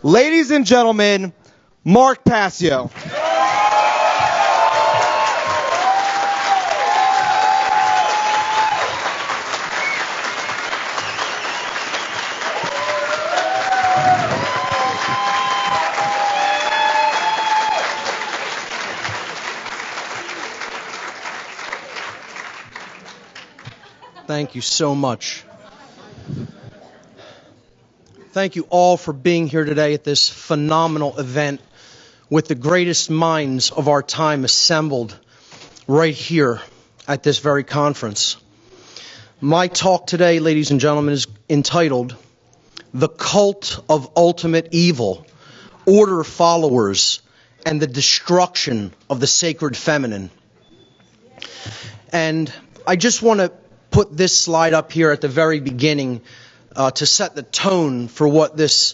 Ladies and gentlemen, Mark Passio. Thank you so much. Thank you all for being here today at this phenomenal event with the greatest minds of our time assembled right here at this very conference. My talk today, ladies and gentlemen, is entitled "The Cult of Ultimate Evil, Order Followers, and the Destruction of the Sacred Feminine." And I just want to put this slide up here at the very beginning to set the tone for what this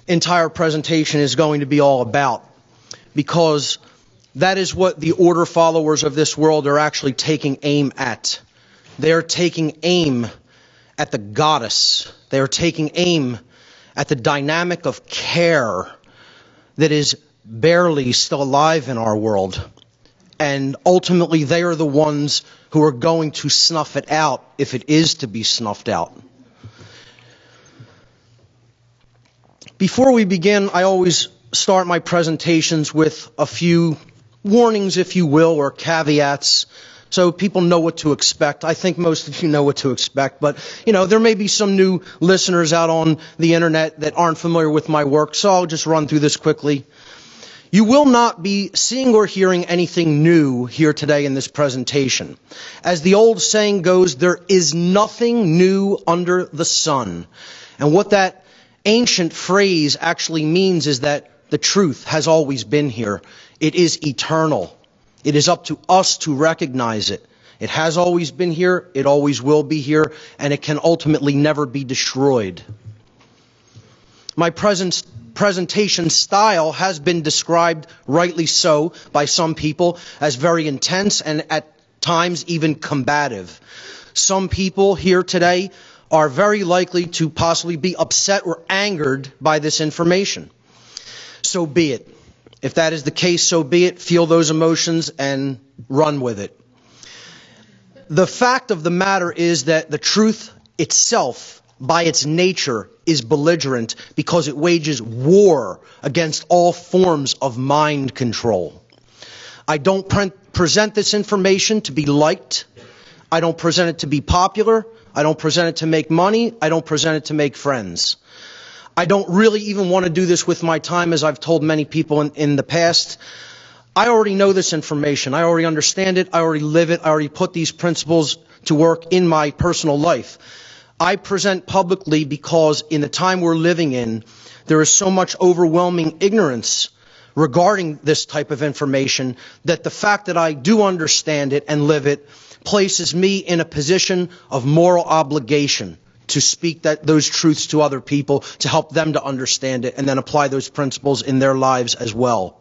entire presentation is going to be all about, because that is what the order followers of this world are actually taking aim at. They are taking aim at the goddess. They are taking aim at the dynamic of care that is barely still alive in our world. And ultimately, they are the ones who are going to snuff it out if it is to be snuffed out. Before we begin, I always start my presentations with a few warnings, if you will, or caveats, so people know what to expect. I think most of you know what to expect, but there may be some new listeners out on the internet that aren't familiar with my work, so I'll just run through this quickly. You will not be seeing or hearing anything new here today in this presentation. As the old saying goes, there is nothing new under the sun. And what that ancient phrase actually means is that the truth has always been here. It is eternal. It is up to us to recognize it. It has always been here, it always will be here, and it can ultimately never be destroyed. My presentation style has been described, rightly so, by some people as very intense and at times even combative. Some people here today are very likely to possibly be upset or angered by this information. So be it. If that is the case, so be it. Feel those emotions and run with it. The fact of the matter is that the truth itself, by its nature, is belligerent because it wages war against all forms of mind control. I don't present this information to be liked. I don't present it to be popular. I don't present it to make money. I don't present it to make friends. I don't really even want to do this with my time, as I've told many people in the past. I already know this information. I already understand it. I already live it. I already put these principles to work in my personal life. I present publicly because in the time we're living in, there is so much overwhelming ignorance regarding this type of information that the fact that I do understand it and live it places me in a position of moral obligation to speak those truths to other people, to help them to understand it and then apply those principles in their lives as well.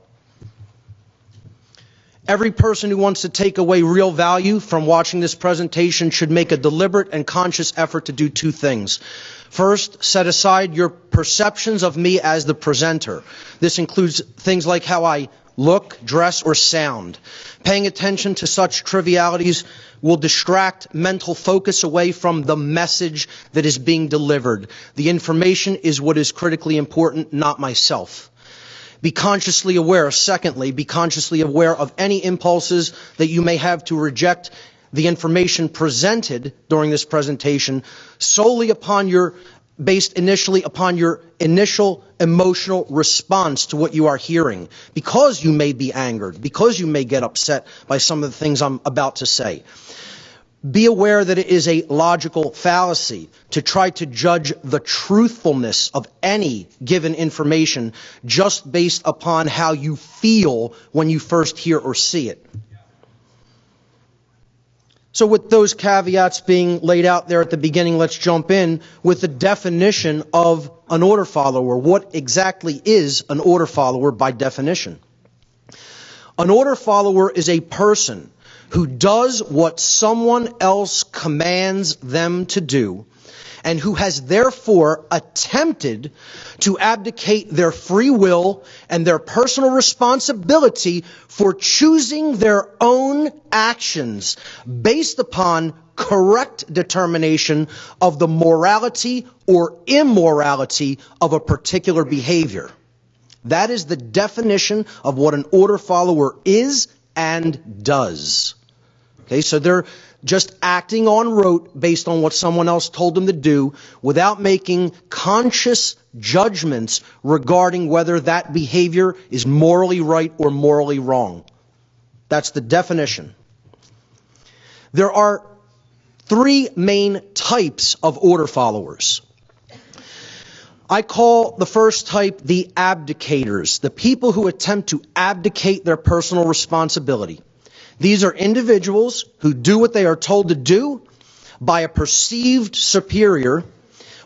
Every person who wants to take away real value from watching this presentation should make a deliberate and conscious effort to do two things. First, set aside your perceptions of me as the presenter. This includes things like how I look, dress, or sound. Paying attention to such trivialities will distract mental focus away from the message that is being delivered. The information is what is critically important, not myself. Be consciously aware. Secondly, be consciously aware of any impulses that you may have to reject the information presented during this presentation based initially upon your initial emotional response to what you are hearing, because you may be angered, because you may get upset by some of the things I'm about to say. Be aware that it is a logical fallacy to try to judge the truthfulness of any given information just based upon how you feel when you first hear or see it. So with those caveats being laid out there at the beginning, let's jump in with the definition of an order follower. What exactly is an order follower by definition? An order follower is a person who does what someone else commands them to do and who has therefore attempted to abdicate their free will and their personal responsibility for choosing their own actions based upon correct determination of the morality or immorality of a particular behavior. That is the definition of what an order follower is and does. Okay, so they're just acting on rote based on what someone else told them to do without making conscious judgments regarding whether that behavior is morally right or morally wrong. That's the definition. There are three main types of order followers. I call the first type the abdicators, the people who attempt to abdicate their personal responsibility. These are individuals who do what they are told to do by a perceived superior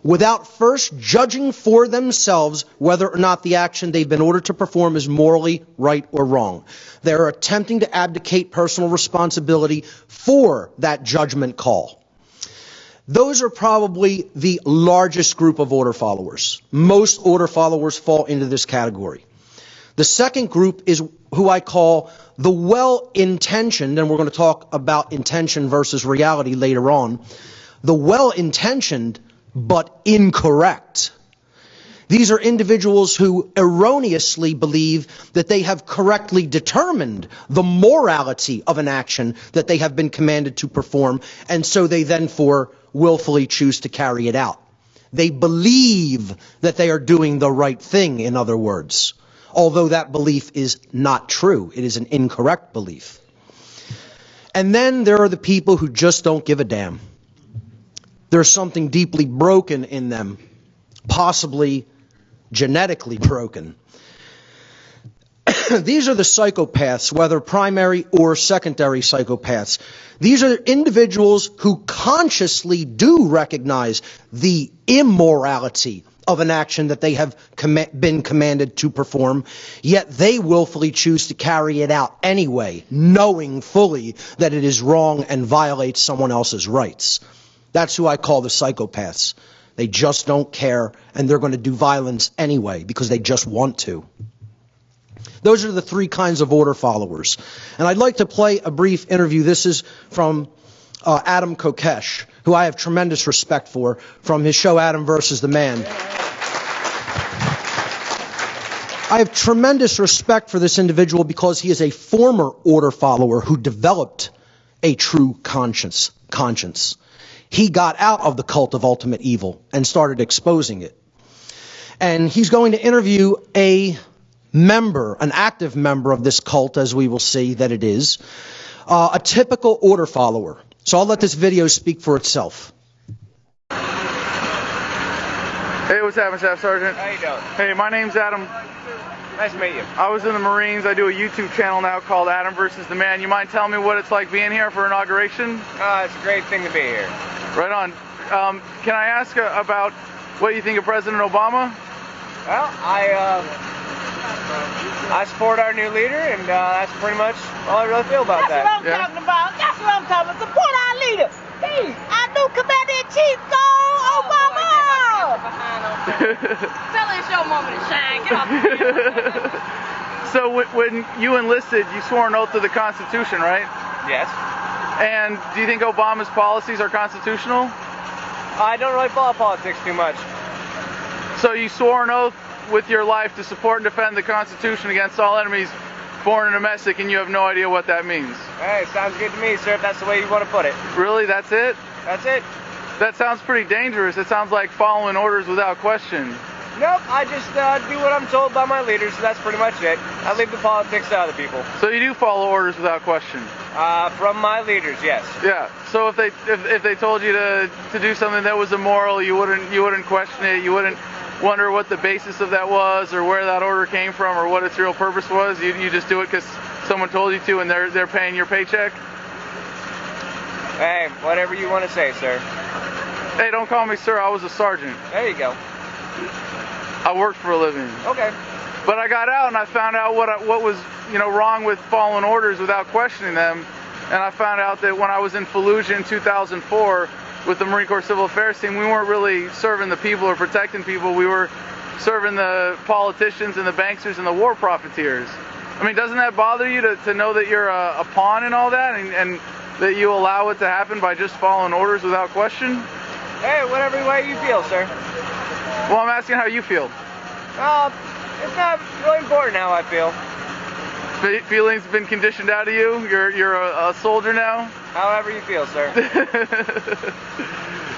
without first judging for themselves whether or not the action they've been ordered to perform is morally right or wrong. They're attempting to abdicate personal responsibility for that judgment call. Those are probably the largest group of order followers. Most order followers fall into this category. The second group is who I call the well-intentioned, and we're going to talk about intention versus reality later on. The well-intentioned but incorrect. These are individuals who erroneously believe that they have correctly determined the morality of an action that they have been commanded to perform, and so they then willfully choose to carry it out. They believe that they are doing the right thing, in other words, although that belief is not true. It is an incorrect belief. And then there are the people who just don't give a damn. There's something deeply broken in them, possibly genetically broken. These are the psychopaths, whether primary or secondary psychopaths. These are individuals who consciously do recognize the immorality of an action that they have been commanded to perform, yet they willfully choose to carry it out anyway, knowing fully that it is wrong and violates someone else's rights. That's who I call the psychopaths. They just don't care, and they're going to do violence anyway because they just want to. Those are the three kinds of order followers. And I'd like to play a brief interview. This is from Adam Kokesh, who I have tremendous respect for, from his show Adam versus the Man. I have tremendous respect for this individual because he is a former order follower who developed a true conscience. He got out of the cult of ultimate evil and started exposing it. And he's going to interview a member, an active member of this cult, as we will see that it is, a typical order follower. So I'll let this video speak for itself. Hey, what's happening, Staff Sergeant? How you doing? Hey, my name's Adam. Nice to meet you. I was in the Marines. I do a YouTube channel now called Adam versus the Man. You mind telling me what it's like being here for inauguration? It's a great thing to be here. Right on. Can I ask about what you think of President Obama? Well, I support our new leader, and that's pretty much all I really feel about that. That's what I'm talking about. That's what I'm talking about. Support our leader. He's our new Commander-in-Chief. Go, Obama! Tell us your moment to shine. Get off the So when you enlisted, you swore an oath to the Constitution, right? Yes. And do you think Obama's policies are constitutional? I don't really follow politics too much. So you swore an oath with your life to support and defend the Constitution against all enemies, foreign and domestic, and you have no idea what that means. Hey, sounds good to me, sir, if that's the way you want to put it. Really? That's it? That's it. That sounds pretty dangerous. It sounds like following orders without question. Nope, I just do what I'm told by my leaders, so that's pretty much it. I leave the politics to other people. So you do follow orders without question? From my leaders, yes. Yeah. So if they told you to do something that was immoral, you wouldn't question it. You wouldn't wonder what the basis of that was, or where that order came from, or what its real purpose was. You just do it because someone told you to, and they're paying your paycheck. Hey, whatever you want to say, sir. Hey, don't call me sir. I was a sergeant. There you go. I worked for a living. Okay. But I got out and I found out what was wrong with following orders without questioning them. And I found out that when I was in Fallujah in 2004, with the Marine Corps Civil Affairs team, we weren't really serving the people or protecting people. We were serving the politicians and the banksters and the war profiteers. I mean, doesn't that bother you to know that you're a pawn in all that, and that you allow it to happen by just following orders without question? Hey, whatever way you feel, sir. Well, I'm asking how you feel. It's not really important how I feel. Feelings have been conditioned out of you? You're a soldier now? However you feel, sir.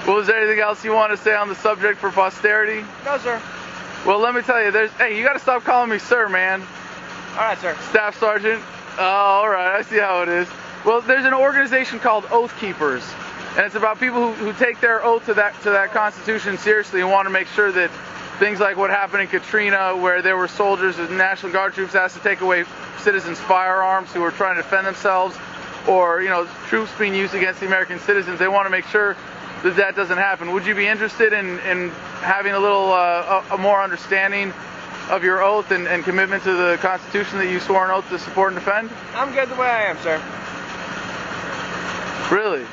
Well, is there anything else you want to say on the subject for posterity? No, sir. Well, let me tell you, hey, you got to stop calling me sir, man. All right, sir. Staff Sergeant? Oh, all right, I see how it is. Well, there's an organization called Oath Keepers, and it's about people who take their oath to that Constitution seriously and want to make sure that things like what happened in Katrina, where there were soldiers and National Guard troops asked to take away citizens' firearms who were trying to defend themselves, or troops being used against the American citizens. They want to make sure that doesn't happen. Would you be interested in having a little a more understanding of your oath and commitment to the Constitution that you swore an oath to support and defend? I'm good the way I am, sir. Really?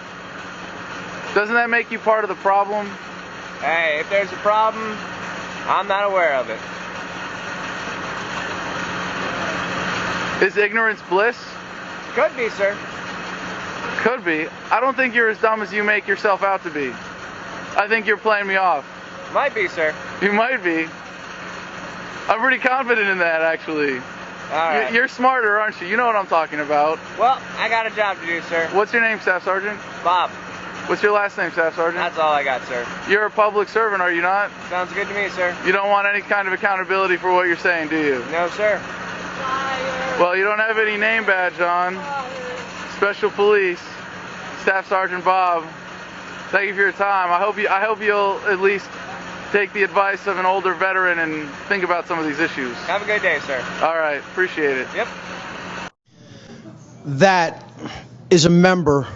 Doesn't that make you part of the problem? Hey, if there's a problem, I'm not aware of it. Is ignorance bliss? Could be, sir. Could be. I don't think you're as dumb as you make yourself out to be. I think you're playing me off. Might be, sir. You might be. I'm pretty confident in that, actually. All right. You're smarter, aren't you? You know what I'm talking about. Well, I got a job to do, sir. What's your name, Staff Sergeant? Bob. What's your last name, Staff Sergeant? That's all I got, sir. You're a public servant, are you not? Sounds good to me, sir. You don't want any kind of accountability for what you're saying, do you? No, sir. Well, you don't have any name badge on. Special Police, Staff Sergeant Bob. Thank you for your time. I hope you'll at least take the advice of an older veteran and think about some of these issues. Have a good day, sir. All right, appreciate it. Yep. That is a member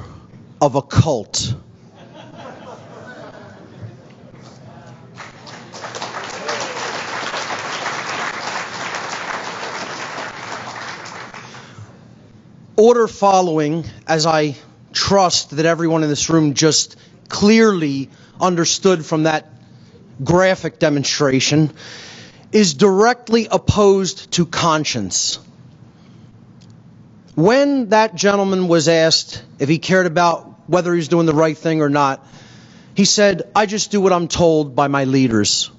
of a cult. Order following, as I trust that everyone in this room just clearly understood from that graphic demonstration, is directly opposed to conscience. When that gentleman was asked if he cared about whether he's doing the right thing or not, he said, "I just do what I'm told by my leaders."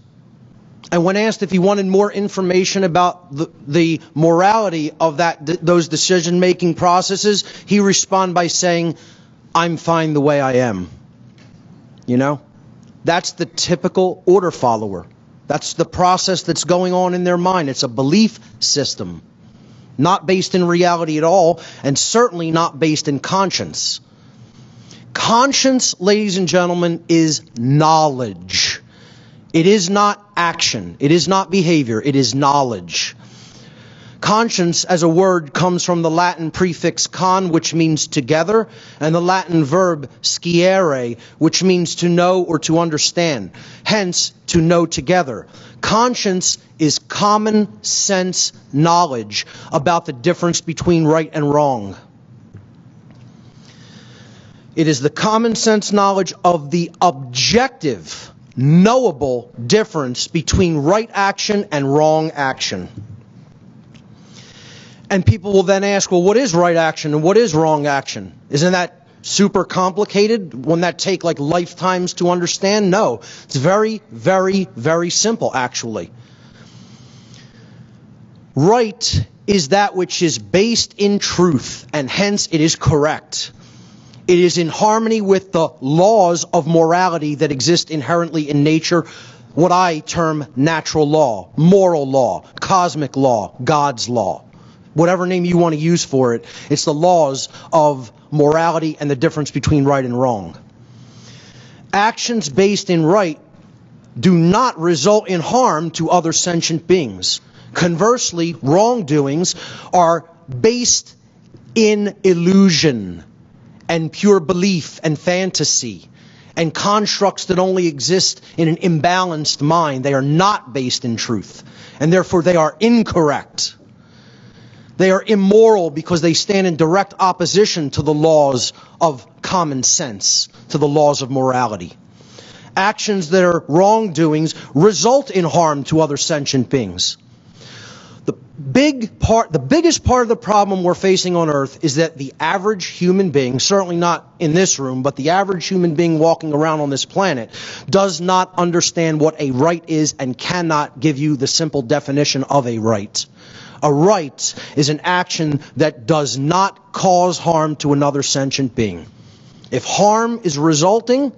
And when asked if he wanted more information about the morality of those decision-making processes, he responded by saying, "I'm fine the way I am." You know? That's the typical order follower. That's the process that's going on in their mind. It's a belief system, not based in reality at all, and certainly not based in conscience. Conscience, ladies and gentlemen, is knowledge. It is not action. It is not behavior. It is knowledge. Conscience, as a word, comes from the Latin prefix con, which means together, and the Latin verb sciere, which means to know or to understand. Hence, to know together. Conscience is common sense knowledge about the difference between right and wrong. It is the common sense knowledge of the objective, knowable difference between right action and wrong action. And people will then ask, well, what is right action and what is wrong action? Isn't that super complicated? Wouldn't that take like lifetimes to understand? No. It's very, very, very simple, actually. Right is that which is based in truth, and hence it is correct. It is in harmony with the laws of morality that exist inherently in nature, what I term natural law, moral law, cosmic law, God's law. Whatever name you want to use for it, it's the laws of morality and the difference between right and wrong. Actions based in right do not result in harm to other sentient beings. Conversely, wrongdoings are based in illusion and pure belief and fantasy and constructs that only exist in an imbalanced mind. They are not based in truth, and therefore they are incorrect. They are immoral because they stand in direct opposition to the laws of common sense, to the laws of morality. Actions that are wrongdoings result in harm to other sentient beings. The biggest part of the problem we're facing on Earth is that the average human being, certainly not in this room, but the average human being walking around on this planet, does not understand what a right is and cannot give you the simple definition of a right. A right is an action that does not cause harm to another sentient being. If harm is resulting,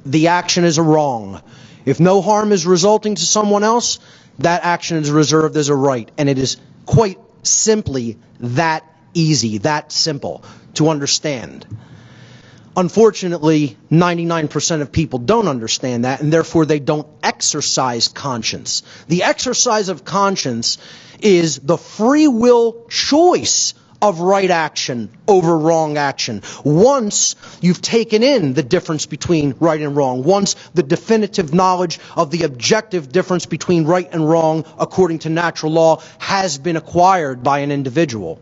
the action is a wrong. If no harm is resulting to someone else, that action is reserved as a right. And it is quite simply that easy, that simple to understand. Unfortunately, 99% of people don't understand that, and therefore they don't exercise conscience. The exercise of conscience is the free will choice of right action over wrong action. Once you've taken in the difference between right and wrong, once the definitive knowledge of the objective difference between right and wrong according to natural law has been acquired by an individual.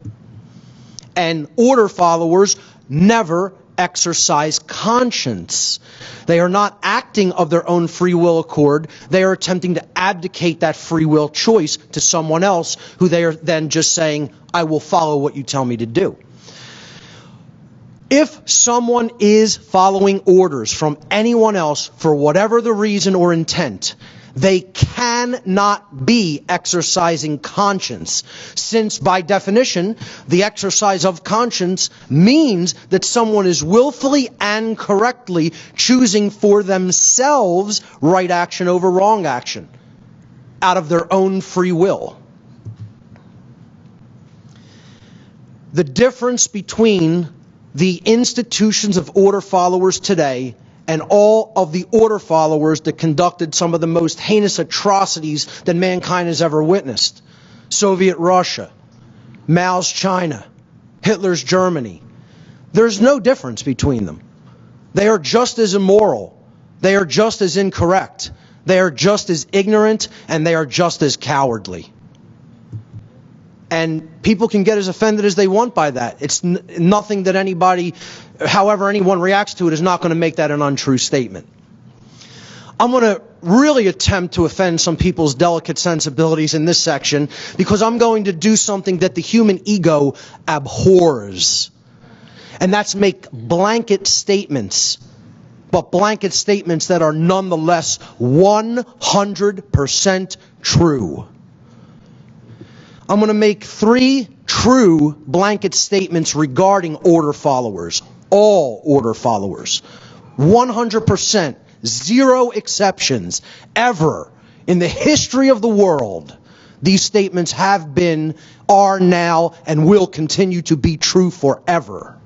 And order followers never exercise conscience. They are not acting of their own free will accord. They are attempting to abdicate that free will choice to someone else, who they are then just saying, I will follow what you tell me to do. If someone is following orders from anyone else for whatever the reason or intent, they cannot be exercising conscience, since by definition, the exercise of conscience means that someone is willfully and correctly choosing for themselves right action over wrong action, out of their own free will. The difference between the institutions of order followers today and all of the order followers that conducted some of the most heinous atrocities that mankind has ever witnessed. Soviet Russia, Mao's China, Hitler's Germany. There's no difference between them. They are just as immoral. They are just as incorrect. They are just as ignorant, and they are just as cowardly. And people can get as offended as they want by that. It's nothing that anybody, however anyone reacts to it, is not going to make that an untrue statement. I'm going to really attempt to offend some people's delicate sensibilities in this section, because I'm going to do something that the human ego abhors. And that's make blanket statements, but blanket statements that are nonetheless 100% true. I'm going to make 3 true blanket statements regarding order followers. All order followers. 100%. 0 exceptions. Ever in the history of the world, these statements have been, are now, and will continue to be true forever.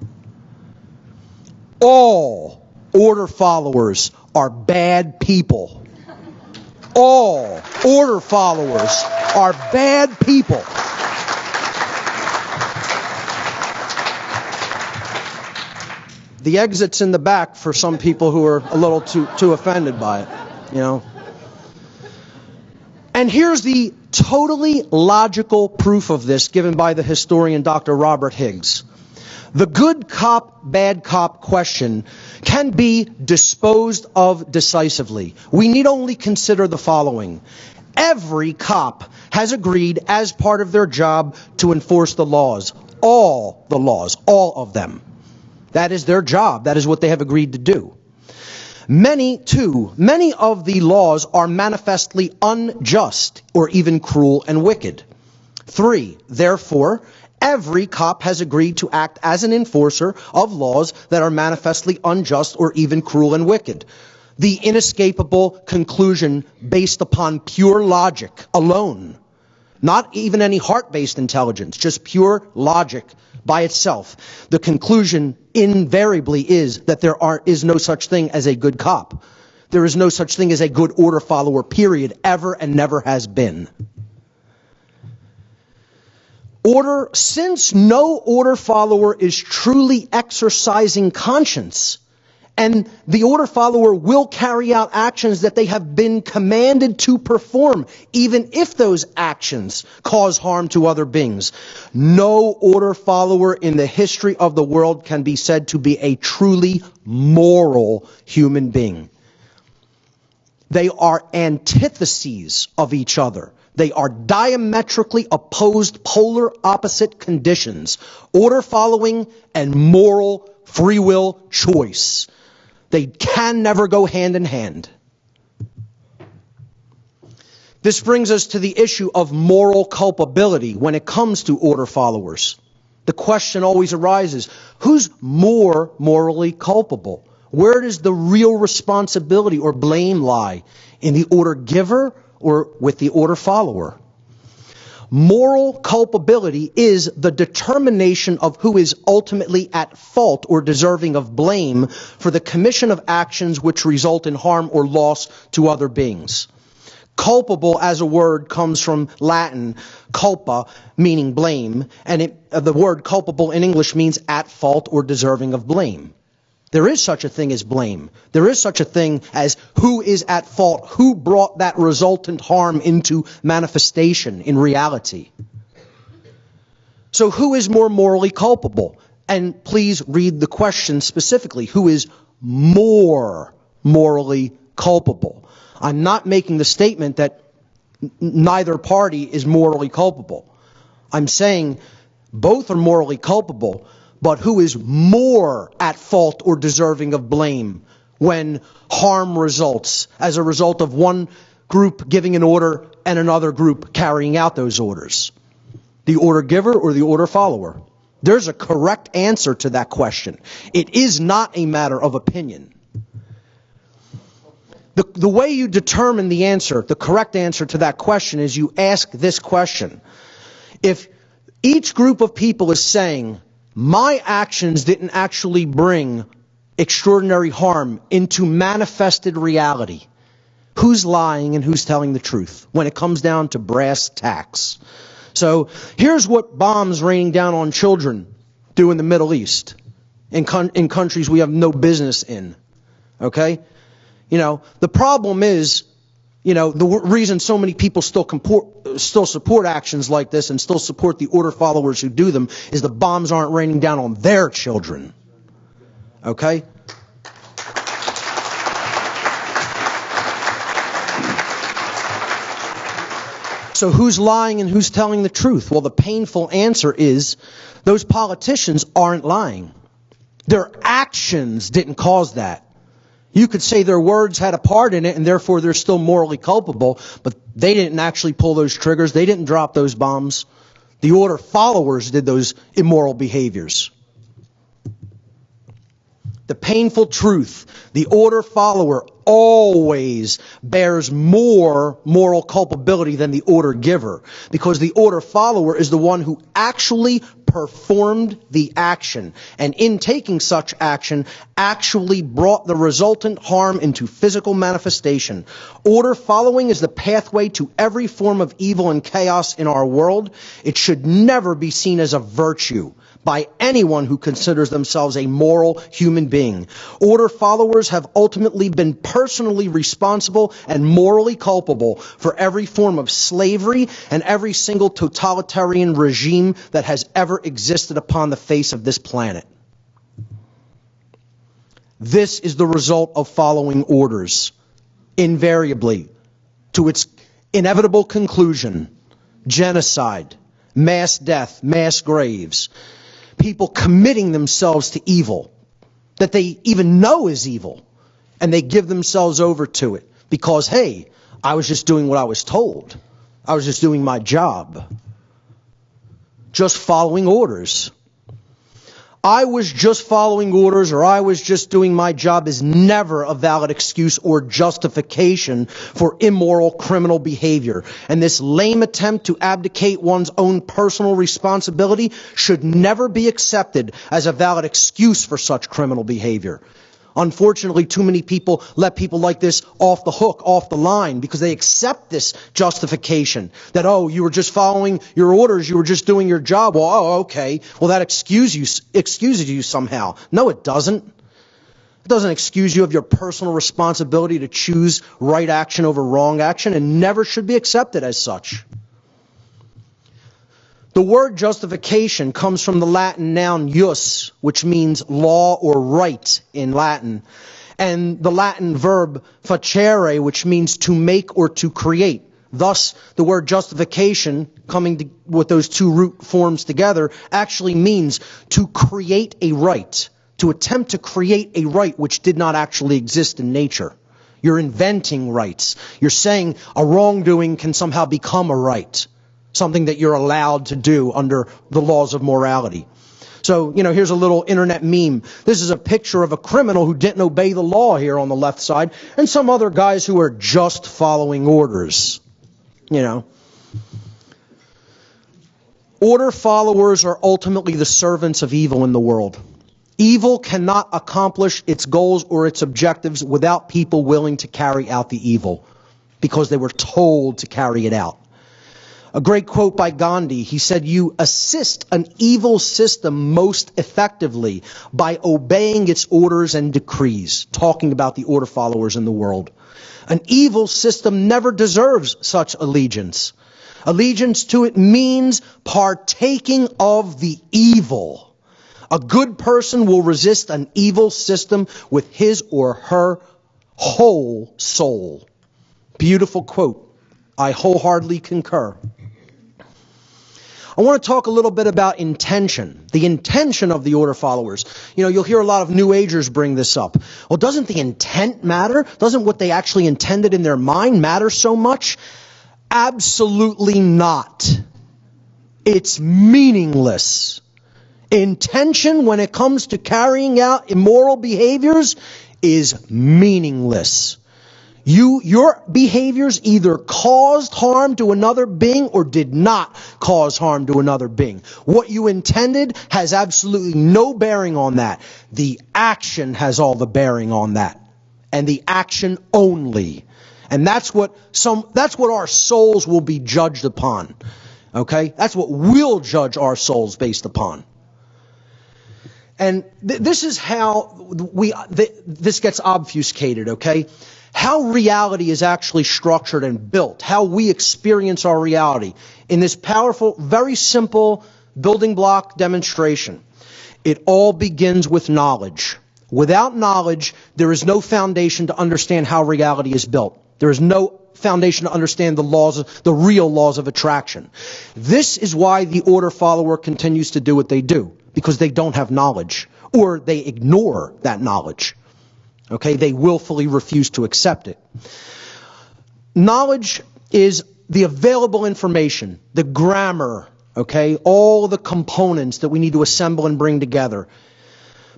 All order followers are bad people. All order followers are bad people. The exit's in the back for some people who are a little too offended by it, you know. And here's the totally logical proof of this given by the historian Dr. Robert Higgs. The good cop, bad cop question can be disposed of decisively. We need only consider the following. Every cop has agreed as part of their job to enforce the laws. All the laws, all of them. That is their job. That is what they have agreed to do. Many of the laws are manifestly unjust or even cruel and wicked. 3, therefore, every cop has agreed to act as an enforcer of laws that are manifestly unjust or even cruel and wicked. The inescapable conclusion based upon pure logic alone. Not even any heart-based intelligence, just pure logic by itself. The conclusion invariably is that there is no such thing as a good cop. There is no such thing as a good order follower, period, ever and never has been. Since no order follower is truly exercising conscience, And the order follower will carry out actions that they have been commanded to perform, even if those actions cause harm to other beings. No order follower in the history of the world can be said to be a truly moral human being. They are antitheses of each other. They are diametrically opposed, polar opposite conditions. Order following and moral free will choice. They can never go hand in hand. This brings us to the issue of moral culpability when it comes to order followers. The question always arises, who's more morally culpable? Where does the real responsibility or blame lie? In the order giver or with the order follower? Moral culpability is the determination of who is ultimately at fault or deserving of blame for the commission of actions which result in harm or loss to other beings. Culpable as a word comes from Latin, culpa, meaning blame, and the word culpable in English means at fault or deserving of blame. There is such a thing as blame. There is such a thing as who is at fault, who brought that resultant harm into manifestation in reality. So who is more morally culpable? And please read the question specifically. Who is more morally culpable? I'm not making the statement that neither party is morally culpable. I'm saying both are morally culpable, but who is more at fault or deserving of blame when harm results as a result of one group giving an order and another group carrying out those orders? The order giver or the order follower? There's a correct answer to that question. It is not a matter of opinion. The way you determine the answer, the correct answer to that question, is you ask this question. If each group of people is saying, my actions didn't actually bring extraordinary harm into manifested reality, who's lying and who's telling the truth when it comes down to brass tacks? So here's what bombs raining down on children do in the Middle East, in countries we have no business in. Okay? The problem is, the reason so many people still support actions like this and still support the order followers who do them is the bombs aren't raining down on their children. Okay? So who's lying and who's telling the truth? Well, the painful answer is those politicians aren't lying. Their actions didn't cause that. You could say their words had a part in it and therefore they're still morally culpable, but they didn't actually pull those triggers. They didn't drop those bombs. The order followers did those immoral behaviors. The painful truth, the order follower always bears more moral culpability than the order giver, because the order follower is the one who actually performed the action, and in taking such action, actually brought the resultant harm into physical manifestation. Order following is the pathway to every form of evil and chaos in our world. It should never be seen as a virtue by anyone who considers themselves a moral human being. Order followers have ultimately been personally responsible and morally culpable for every form of slavery and every single totalitarian regime that has ever existed upon the face of this planet. This is the result of following orders, invariably, to its inevitable conclusion: genocide, mass death, mass graves. People committing themselves to evil that they even know is evil, and they give themselves over to it because, hey, I was just doing what I was told. I was just doing my job. Just following orders. I was just following orders, or I was just doing my job, is never a valid excuse or justification for immoral criminal behavior. And this lame attempt to abdicate one's own personal responsibility should never be accepted as a valid excuse for such criminal behavior. Unfortunately, too many people let people like this off the hook, off the line, because they accept this justification that, oh, you were just following your orders, you were just doing your job. Well, oh, okay. Well, that excuses you somehow. No, it doesn't. It doesn't excuse you of your personal responsibility to choose right action over wrong action, and never should be accepted as such. The word justification comes from the Latin noun jus, which means law or right in Latin, and the Latin verb facere, which means to make or to create. Thus, the word justification, with those two root forms together, actually means to create a right, to attempt to create a right which did not actually exist in nature. You're inventing rights. You're saying a wrongdoing can somehow become a right, something that you're allowed to do under the laws of morality. So, here's a little internet meme. This is a picture of a criminal who didn't obey the law here on the left side, and some other guys who are just following orders. Order followers are ultimately the servants of evil in the world. Evil cannot accomplish its goals or its objectives without people willing to carry out the evil, because they were told to carry it out. A great quote by Gandhi, he said, "You assist an evil system most effectively by obeying its orders and decrees," talking about the order followers in the world. An evil system never deserves such allegiance. Allegiance to it means partaking of the evil. A good person will resist an evil system with his or her whole soul. Beautiful quote. I wholeheartedly concur. I want to talk a little bit about intention, the intention of the order followers. You'll hear a lot of New Agers bring this up. Well, doesn't the intent matter? Doesn't what they actually intended in their mind matter so much? Absolutely not. It's meaningless. Intention, when it comes to carrying out immoral behaviors, is meaningless. Your behaviors either caused harm to another being or did not cause harm to another being. What you intended has absolutely no bearing on that. The action has all the bearing on that. And the action only. And that's what our souls will be judged upon. Okay? That's what we'll judge our souls based upon. And this is how this gets obfuscated, okay? How reality is actually structured and built, how we experience our reality in this powerful, very simple building block demonstration. It all begins with knowledge. Without knowledge, there is no foundation to understand how reality is built. There is no foundation to understand the real laws of attraction. This is why the order follower continues to do what they do, because they don't have knowledge, or they ignore that knowledge. Okay, they willfully refuse to accept it. Knowledge is the available information, the grammar, okay, all the components that we need to assemble and bring together.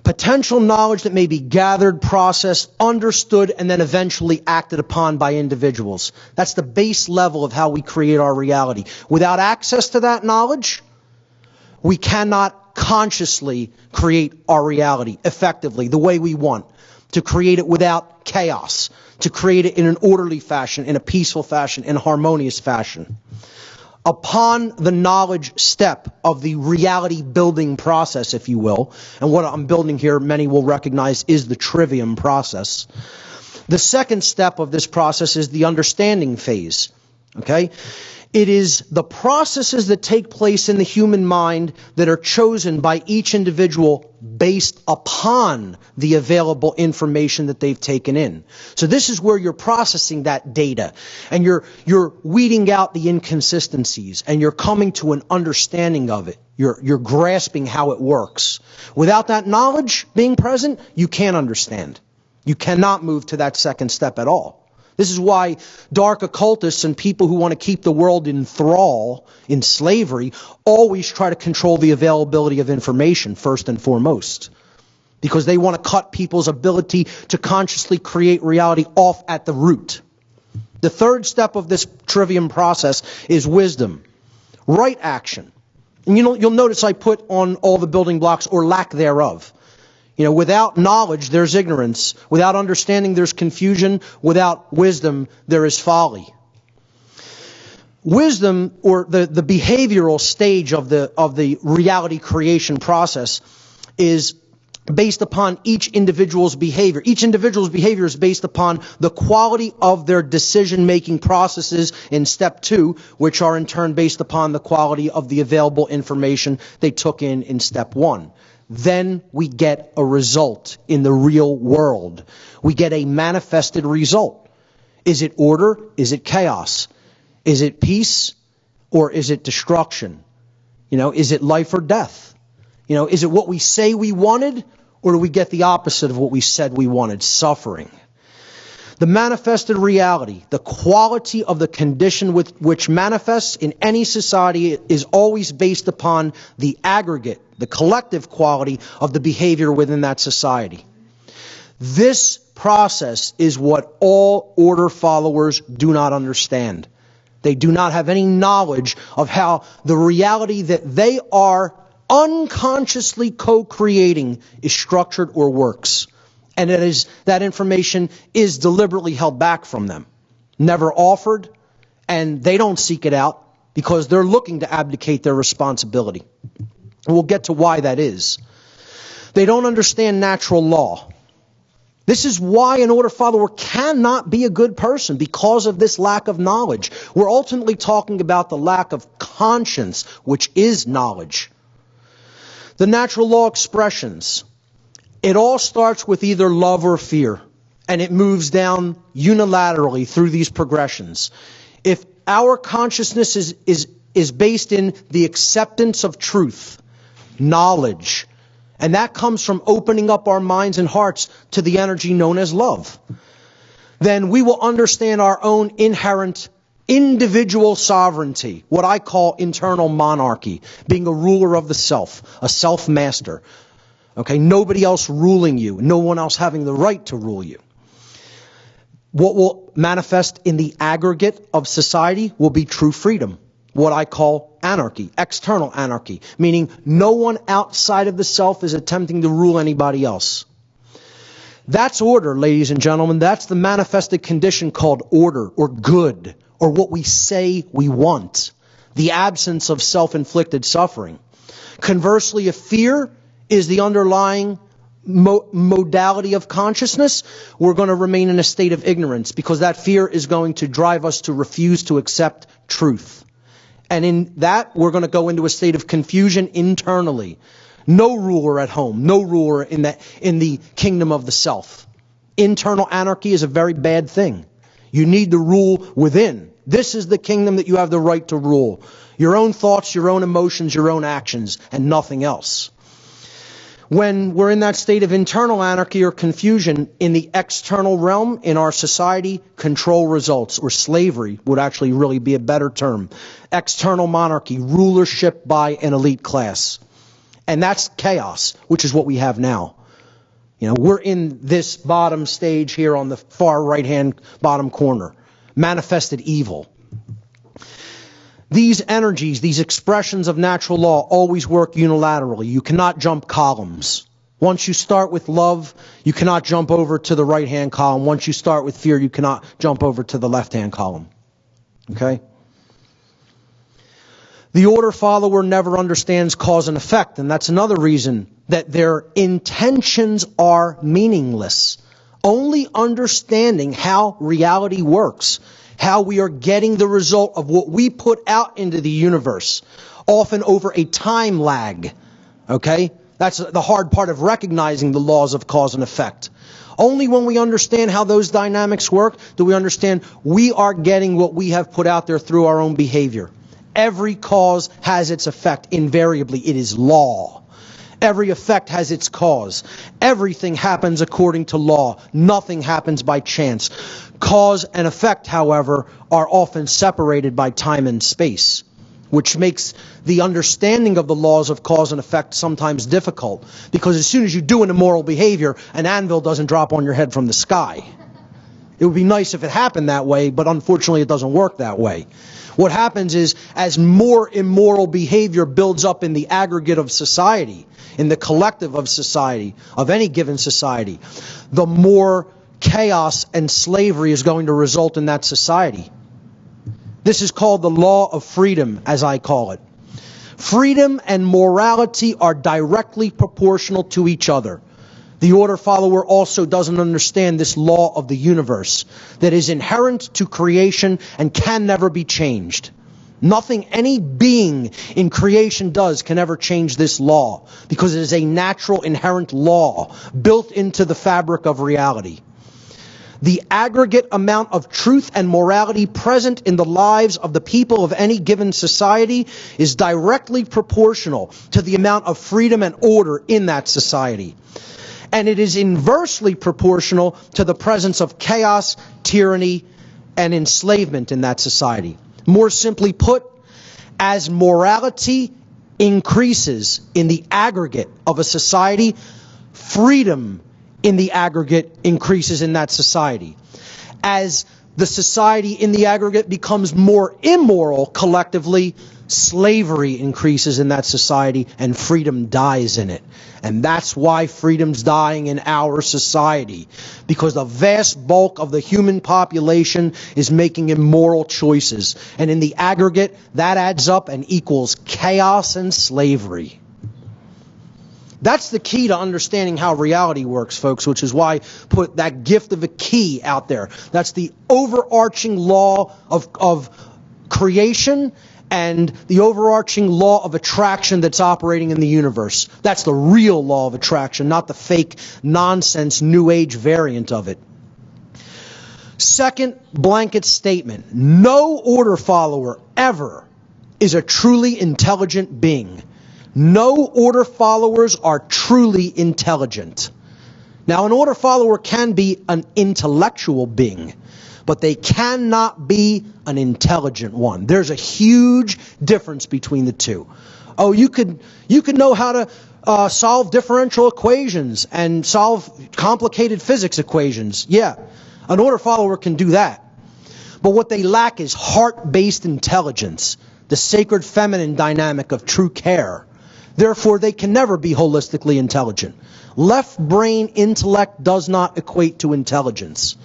Potential knowledge that may be gathered, processed, understood, and then eventually acted upon by individuals. That's the base level of how we create our reality. Without access to that knowledge, we cannot consciously create our reality effectively, the way we want. To create it without chaos, to create it in an orderly fashion, in a peaceful fashion, in a harmonious fashion. Upon the knowledge step of the reality building process, if you will, and what I'm building here, many will recognize, is the trivium process. The second step of this process is the understanding phase. Okay? It is the processes that take place in the human mind that are chosen by each individual based upon the available information that they've taken in. So this is where you're processing that data, and you're weeding out the inconsistencies, and you're coming to an understanding of it. You're grasping how it works. Without that knowledge being present, you can't understand. You cannot move to that second step at all. This is why dark occultists and people who want to keep the world in thrall, in slavery, always try to control the availability of information first and foremost. Because they want to cut people's ability to consciously create reality off at the root. The third step of this trivium process is wisdom. Right action. And you'll notice I put on all the building blocks, or lack thereof. Without knowledge, there's ignorance. Without understanding, there's confusion. Without wisdom, there is folly. Wisdom, or the behavioral stage of the reality creation process, is based upon each individual's behavior. Each individual's behavior is based upon the quality of their decision-making processes in step 2, which are in turn based upon the quality of the available information they took in step 1. Then we get a result in the real world. We get a manifested result. Is it order? Is it chaos? Is it peace? Or is it destruction? Is it life or death? Is it what we say we wanted, or do we get the opposite of what we said we wanted, suffering? The manifested reality, the quality of the condition with which manifests in any society is always based upon the aggregate, the collective quality of the behavior within that society. This process is what all order followers do not understand. They do not have any knowledge of how the reality that they are unconsciously co-creating is structured or works. And that information is deliberately held back from them, never offered, and they don't seek it out because they're looking to abdicate their responsibility. And we'll get to why that is. They don't understand natural law. This is why an order follower cannot be a good person, because of this lack of knowledge. We're ultimately talking about the lack of conscience, which is knowledge. The natural law expressions. It all starts with either love or fear, and it moves down unilaterally through these progressions. If our consciousness is based in the acceptance of truth, knowledge, and that comes from opening up our minds and hearts to the energy known as love, then we will understand our own inherent individual sovereignty, what I call internal monarchy, being a ruler of the self, a self-master. Okay, nobody else ruling you, no one else having the right to rule you. What will manifest in the aggregate of society will be true freedom, what I call anarchy, external anarchy, meaning no one outside of the self is attempting to rule anybody else. That's order, ladies and gentlemen. That's the manifested condition called order or good, or what we say we want, the absence of self-inflicted suffering. Conversely, if fear is the underlying modality of consciousness, we're going to remain in a state of ignorance, because that fear is going to drive us to refuse to accept truth. And in that, we're going to go into a state of confusion internally. No ruler at home, no ruler in the kingdom of the self. Internal anarchy is a very bad thing. You need to rule within. This is the kingdom that you have the right to rule. Your own thoughts, your own emotions, your own actions, and nothing else. When we're in that state of internal anarchy or confusion in the external realm in our society, control results, or slavery would actually really be a better term. External monarchy, rulership by an elite class. And that's chaos, which is what we have now. We're in this bottom stage here on the far right-hand bottom corner. Manifested evil. These energies, these expressions of natural law always work unilaterally. You cannot jump columns. Once you start with love, you cannot jump over to the right-hand column. Once you start with fear, you cannot jump over to the left-hand column. Okay? The order follower never understands cause and effect, and that's another reason that their intentions are meaningless. Only understanding how reality works, how we are getting the result of what we put out into the universe, often over a time lag. Okay? That's the hard part of recognizing the laws of cause and effect. Only when we understand how those dynamics work do we understand we are getting what we have put out there through our own behavior. Every cause has its effect. Invariably, it is law. Every effect has its cause. Everything happens according to law. Nothing happens by chance. Cause and effect, however, are often separated by time and space, which makes the understanding of the laws of cause and effect sometimes difficult, because as soon as you do an immoral behavior, an anvil doesn't drop on your head from the sky. It would be nice if it happened that way, but unfortunately it doesn't work that way. What happens is, as more immoral behavior builds up in the aggregate of society, in the collective of society, of any given society, the more chaos and slavery is going to result in that society. This is called the law of freedom, as I call it. Freedom and morality are directly proportional to each other. The order follower also doesn't understand this law of the universe that is inherent to creation and can never be changed. Nothing any being in creation does can ever change this law, because it is a natural, inherent law built into the fabric of reality. The aggregate amount of truth and morality present in the lives of the people of any given society is directly proportional to the amount of freedom and order in that society. And it is inversely proportional to the presence of chaos, tyranny, and enslavement in that society. More simply put, as morality increases in the aggregate of a society, freedom in the aggregate increases in that society. As the society in the aggregate becomes more immoral collectively, slavery increases in that society and freedom dies in it. And that's why freedom's dying in our society, because the vast bulk of the human population is making immoral choices. And in the aggregate, that adds up and equals chaos and slavery. That's the key to understanding how reality works, folks, which is why I put that gift of a key out there. That's the overarching law of creation and the overarching law of attraction that's operating in the universe. That's the real law of attraction, not the fake nonsense New Age variant of it. Second blanket statement: no order follower ever is a truly intelligent being. No order followers are truly intelligent. Now, an order follower can be an intellectual being, but they cannot be an intelligent one. There's a huge difference between the two. Oh, you could know how to solve differential equations and solve complicated physics equations. Yeah, an order follower can do that. But what they lack is heart-based intelligence, the sacred feminine dynamic of true care. Therefore, they can never be holistically intelligent. Left brain intellect does not equate to intelligence.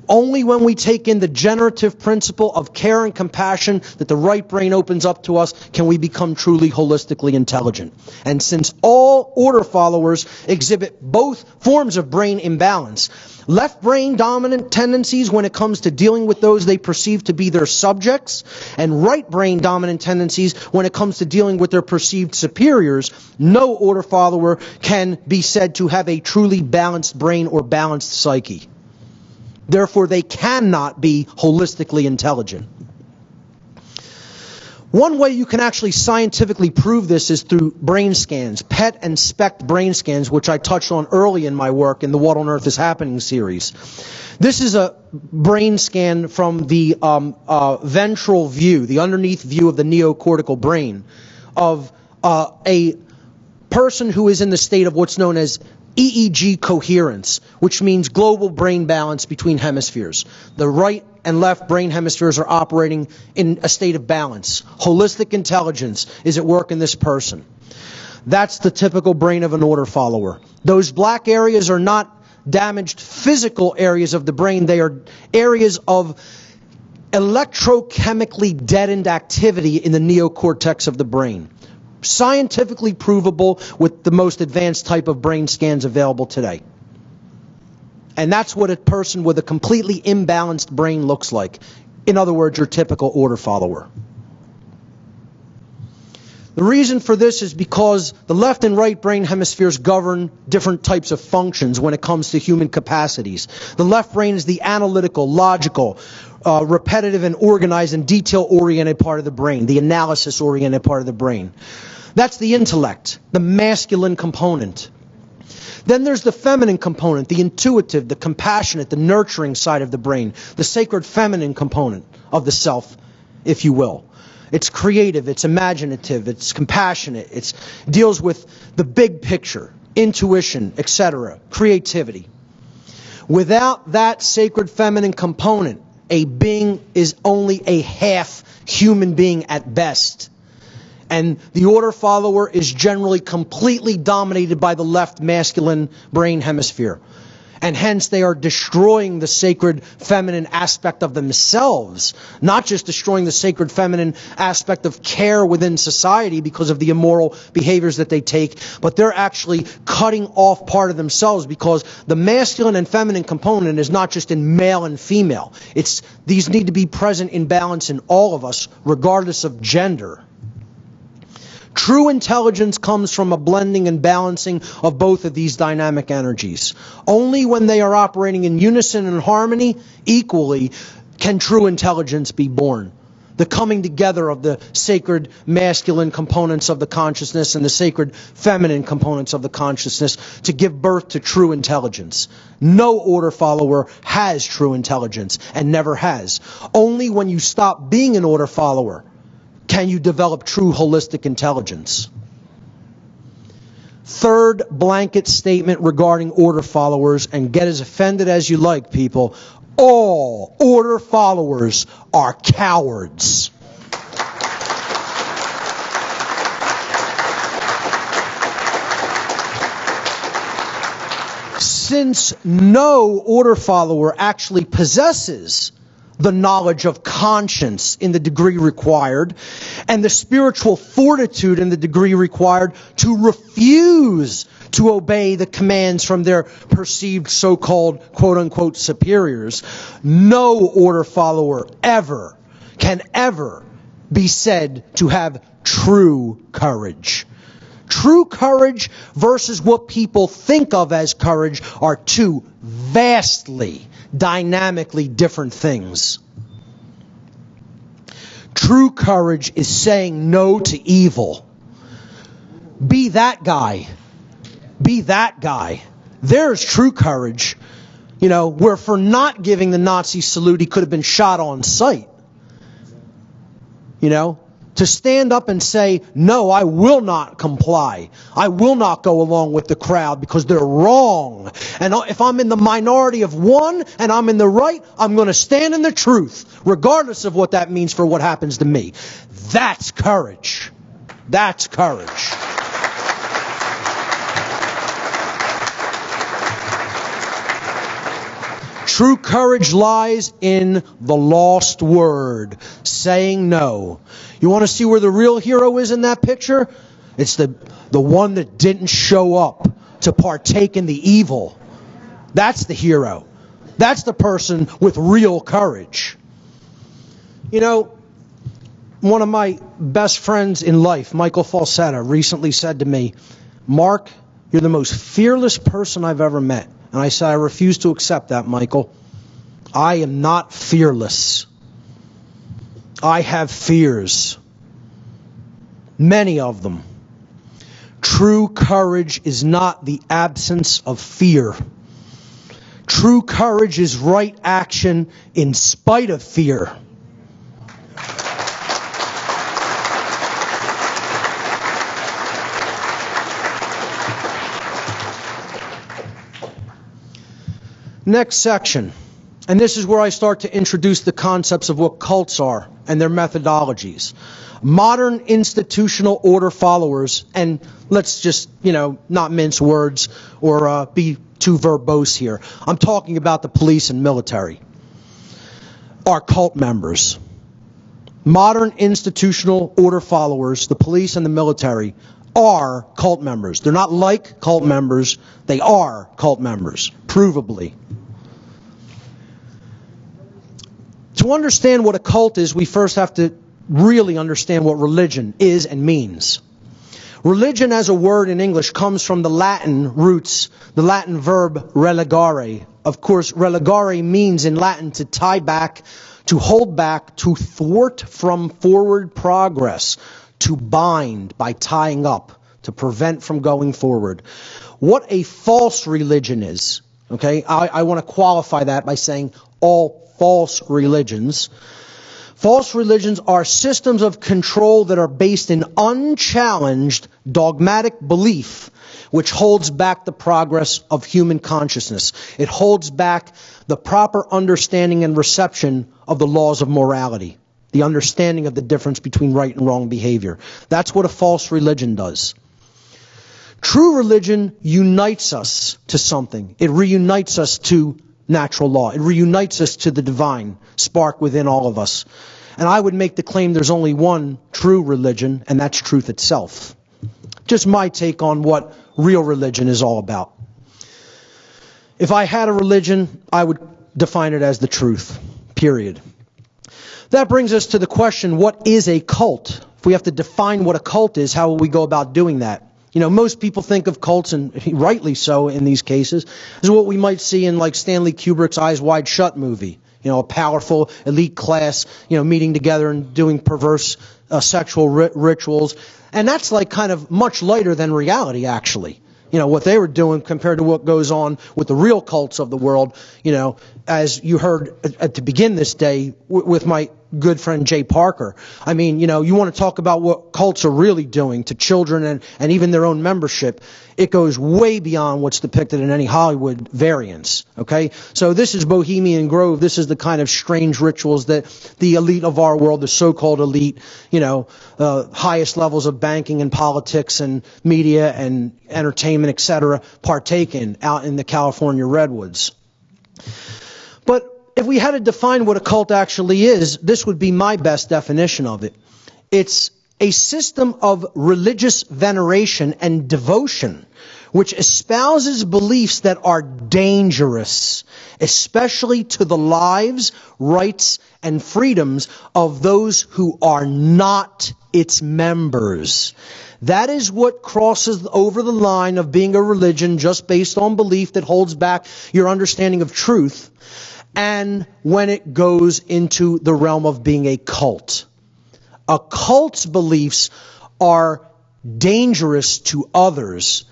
Only when we take in the generative principle of care and compassion that the right brain opens up to us can we become truly holistically intelligent. And since all order followers exhibit both forms of brain imbalance, left brain dominant tendencies when it comes to dealing with those they perceive to be their subjects, and right brain dominant tendencies when it comes to dealing with their perceived superiors, no order follower can be said to have a truly balanced brain or balanced psyche. Therefore, they cannot be holistically intelligent. One way you can actually scientifically prove this is through brain scans, PET and SPECT brain scans, which I touched on early in my work in the What on Earth is Happening series. This is a brain scan from the ventral view, the underneath view of the neocortical brain, of a person who is in the state of what's known as EEG coherence, which means global brain balance between hemispheres. The right and left brain hemispheres are operating in a state of balance. Holistic intelligence is at work in this person. That's the typical brain of an order follower. Those black areas are not damaged physical areas of the brain. They are areas of electrochemically deadened activity in the neocortex of the brain. Scientifically provable with the most advanced type of brain scans available today. And that's what a person with a completely imbalanced brain looks like. In other words, your typical order follower. The reason for this is because the left and right brain hemispheres govern different types of functions when it comes to human capacities. The left brain is the analytical, logical, repetitive and organized and detail-oriented part of the brain, the analysis-oriented part of the brain. That's the intellect, the masculine component. Then there's the feminine component, the intuitive, the compassionate, the nurturing side of the brain, the sacred feminine component of the self, if you will. It's creative, it's imaginative, it's compassionate, it deals with the big picture, intuition, etc., creativity. Without that sacred feminine component, a being is only a half human being at best. And the order follower is generally completely dominated by the left masculine brain hemisphere. And hence they are destroying the sacred feminine aspect of themselves, not just destroying the sacred feminine aspect of care within society because of the immoral behaviors that they take, but they're actually cutting off part of themselves, because the masculine and feminine component is not just in male and female. These need to be present in balance in all of us, regardless of gender. True intelligence comes from a blending and balancing of both of these dynamic energies. Only when they are operating in unison and harmony equally can true intelligence be born. The coming together of the sacred masculine components of the consciousness and the sacred feminine components of the consciousness to give birth to true intelligence. No order follower has true intelligence and never has. Only when you stop being an order follower can you develop true holistic intelligence. Third blanket statement regarding order followers, and get as offended as you like, people. All order followers are cowards. Since no order follower actually possesses the knowledge of conscience in the degree required, and the spiritual fortitude in the degree required to refuse to obey the commands from their perceived so-called quote-unquote superiors, no order follower can ever be said to have true courage. True courage versus what people think of as courage are two vastly, dynamically different things. True courage is saying no to evil. Be that guy. Be that guy. There's true courage. Where for not giving the Nazi salute, he could have been shot on sight. To stand up and say, no, I will not comply. I will not go along with the crowd because they're wrong. And if I'm in the minority of one and I'm in the right, I'm going to stand in the truth, regardless of what that means for what happens to me. That's courage. That's courage. True courage lies in the lost word, saying no. You want to see where the real hero is in that picture? It's the one that didn't show up to partake in the evil. That's the hero. That's the person with real courage. One of my best friends in life, Michael Falsetta, recently said to me, Mark, you're the most fearless person I've ever met. And I said, I refuse to accept that, Michael. I am not fearless. I have fears. Many of them. True courage is not the absence of fear. True courage is right action in spite of fear. Next section, and this is where I start to introduce the concepts of what cults are and their methodologies. Modern institutional order followers, and let's just, not mince words or be too verbose here. I'm talking about the police and military, are cult members. Modern institutional order followers, the police and the military, are cult members. They're not like cult members, they are cult members, provably. To understand what a cult is, we first have to really understand what religion is and means. Religion as a word in English comes from the Latin roots, the Latin verb religare. Of course, religare means in Latin to tie back, to hold back, to thwart from forward progress, to bind by tying up, to prevent from going forward. What a false religion is, okay? I want to qualify that by saying all false religions. False religions are systems of control that are based in unchallenged dogmatic belief, which holds back the progress of human consciousness. It holds back the proper understanding and reception of the laws of morality, the understanding of the difference between right and wrong behavior. That's what a false religion does. True religion unites us to something. It reunites us to natural law. It reunites us to the divine spark within all of us. And I would make the claim there's only one true religion, and that's truth itself. Just my take on what real religion is all about. If I had a religion, I would define it as the truth, period. That brings us to the question, what is a cult? If we have to define what a cult is, how will we go about doing that? You know, most people think of cults, and rightly so in these cases, is what we might see in like Stanley Kubrick's Eyes Wide Shut movie. You know, a powerful elite class, meeting together and doing perverse sexual rituals. And that's like kind of much lighter than reality, actually. You know, what they were doing compared to what goes on with the real cults of the world, as you heard to begin this day with my good friend Jay Parker. I mean, you want to talk about what cults are really doing to children and even their own membership. It goes way beyond what's depicted in any Hollywood variants, okay? So this is Bohemian Grove. This is the kind of strange rituals that the elite of our world, the so-called elite, highest levels of banking and politics and media and entertainment, etc., partake in out in the California redwoods. But if we had to define what a cult actually is, this would be my best definition of it. It's a system of religious veneration and devotion which espouses beliefs that are dangerous, especially to the lives, rights, and freedoms of those who are not its members. That is what crosses over the line of being a religion just based on belief that holds back your understanding of truth, and when it goes into the realm of being a cult. A cult's beliefs are dangerous to others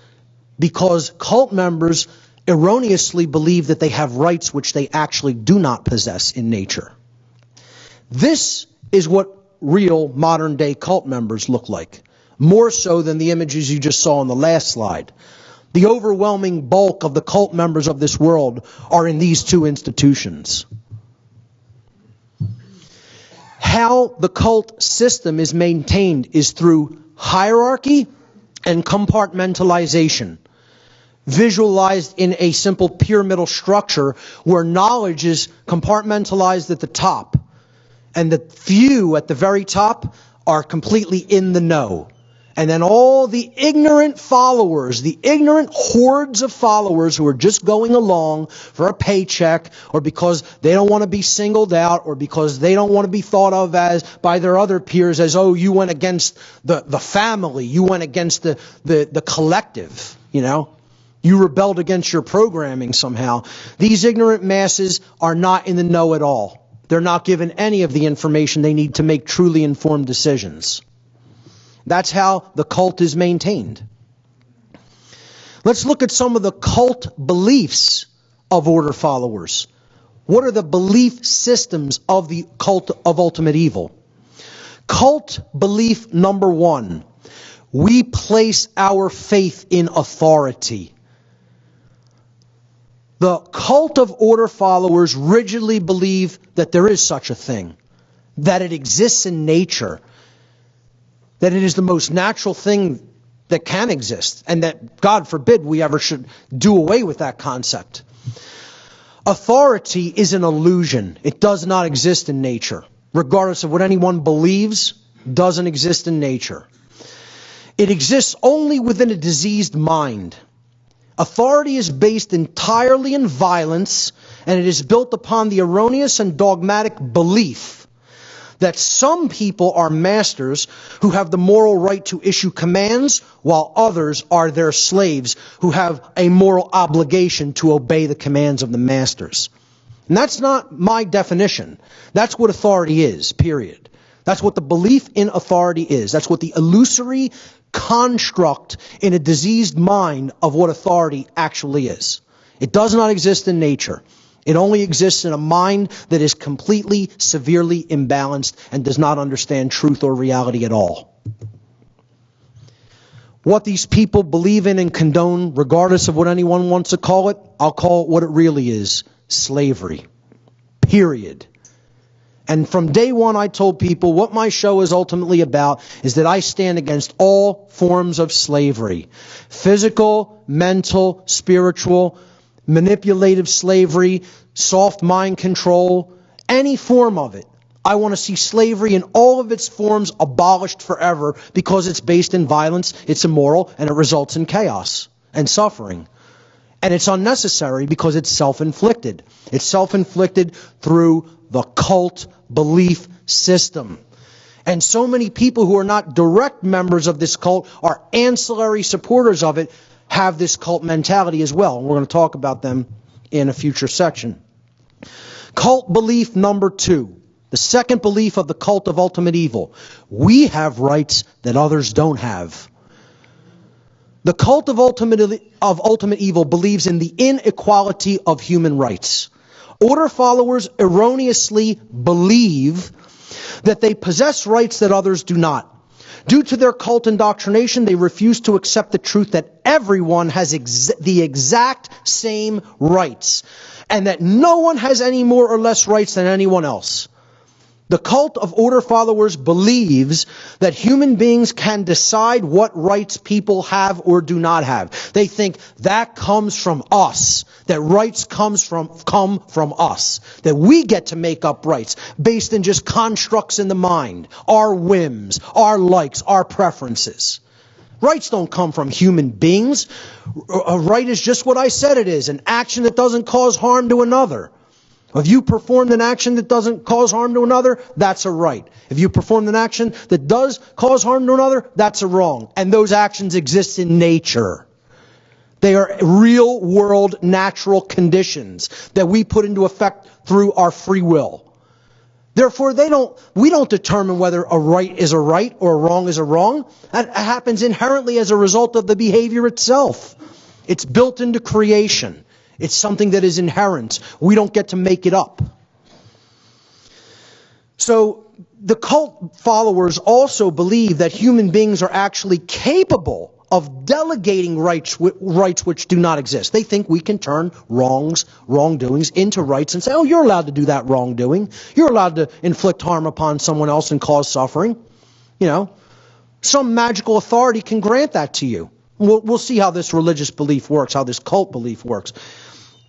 because cult members erroneously believe that they have rights which they actually do not possess in nature. This is what real modern-day cult members look like, more so than the images you just saw on the last slide. The overwhelming bulk of the cult members of this world are in these two institutions. How the cult system is maintained is through hierarchy and compartmentalization, visualized in a simple pyramidal structure where knowledge is compartmentalized at the top, and the few at the very top are completely in the know. And then all the ignorant followers, the ignorant hordes of followers who are just going along for a paycheck or because they don't want to be singled out or because they don't want to be thought of as by their other peers as, oh, you went against the family, you went against the collective, You rebelled against your programming somehow. These ignorant masses are not in the know at all. They're not given any of the information they need to make truly informed decisions. That's how the cult is maintained. Let's look at some of the cult beliefs of order followers. What are the belief systems of the cult of ultimate evil? Cult belief number one: we place our faith in authority. The cult of order followers rigidly believe that there is such a thing, that it exists in nature, that it is the most natural thing that can exist, and that, God forbid, we ever should do away with that concept. Authority is an illusion. It does not exist in nature. Regardless of what anyone believes, doesn't exist in nature. It exists only within a diseased mind. Authority is based entirely in violence, and it is built upon the erroneous and dogmatic belief that some people are masters who have the moral right to issue commands, while others are their slaves who have a moral obligation to obey the commands of the masters. And that's not my definition. That's what authority is, period. That's what the belief in authority is. That's what the illusory construct in a diseased mind of what authority actually is. It does not exist in nature. It only exists in a mind that is completely, severely imbalanced and does not understand truth or reality at all. What these people believe in and condone, regardless of what anyone wants to call it, I'll call it what it really is: slavery. Period. And from day one, I told people what my show is ultimately about is that I stand against all forms of slavery. Physical, mental, spiritual, manipulative slavery, soft mind control, any form of it. I want to see slavery in all of its forms abolished forever because it's based in violence, it's immoral, and it results in chaos and suffering. And it's unnecessary because it's self-inflicted. It's self-inflicted through the cult belief system. And so many people who are not direct members of this cult are ancillary supporters of it, have this cult mentality as well. And we're going to talk about them in a future section. Cult belief number 2. The second belief of the cult of ultimate evil. We have rights that others don't have. The cult of ultimate evil believes in the inequality of human rights. Order followers erroneously believe that they possess rights that others do not. Due to their cult indoctrination, they refuse to accept the truth that everyone has the exact same rights, and that no one has any more or less rights than anyone else. The cult of order followers believes that human beings can decide what rights people have or do not have. They think that comes from us, that rights come from us, that we get to make up rights based in just constructs in the mind, our whims, our likes, our preferences. Rights don't come from human beings. A right is just what I said it is, an action that doesn't cause harm to another. If you performed an action that doesn't cause harm to another, that's a right. If you performed an action that does cause harm to another, that's a wrong. And those actions exist in nature. They are real world natural conditions that we put into effect through our free will. Therefore, we don't determine whether a right is a right or a wrong is a wrong. That happens inherently as a result of the behavior itself. It's built into creation. It's something that is inherent. We don't get to make it up. So the cult followers also believe that human beings are actually capable of delegating rights which do not exist. They think we can turn wrongdoings into rights and say, oh, you're allowed to do that wrongdoing. You're allowed to inflict harm upon someone else and cause suffering. You know, some magical authority can grant that to you. We'll see how this religious belief works, how this cult belief works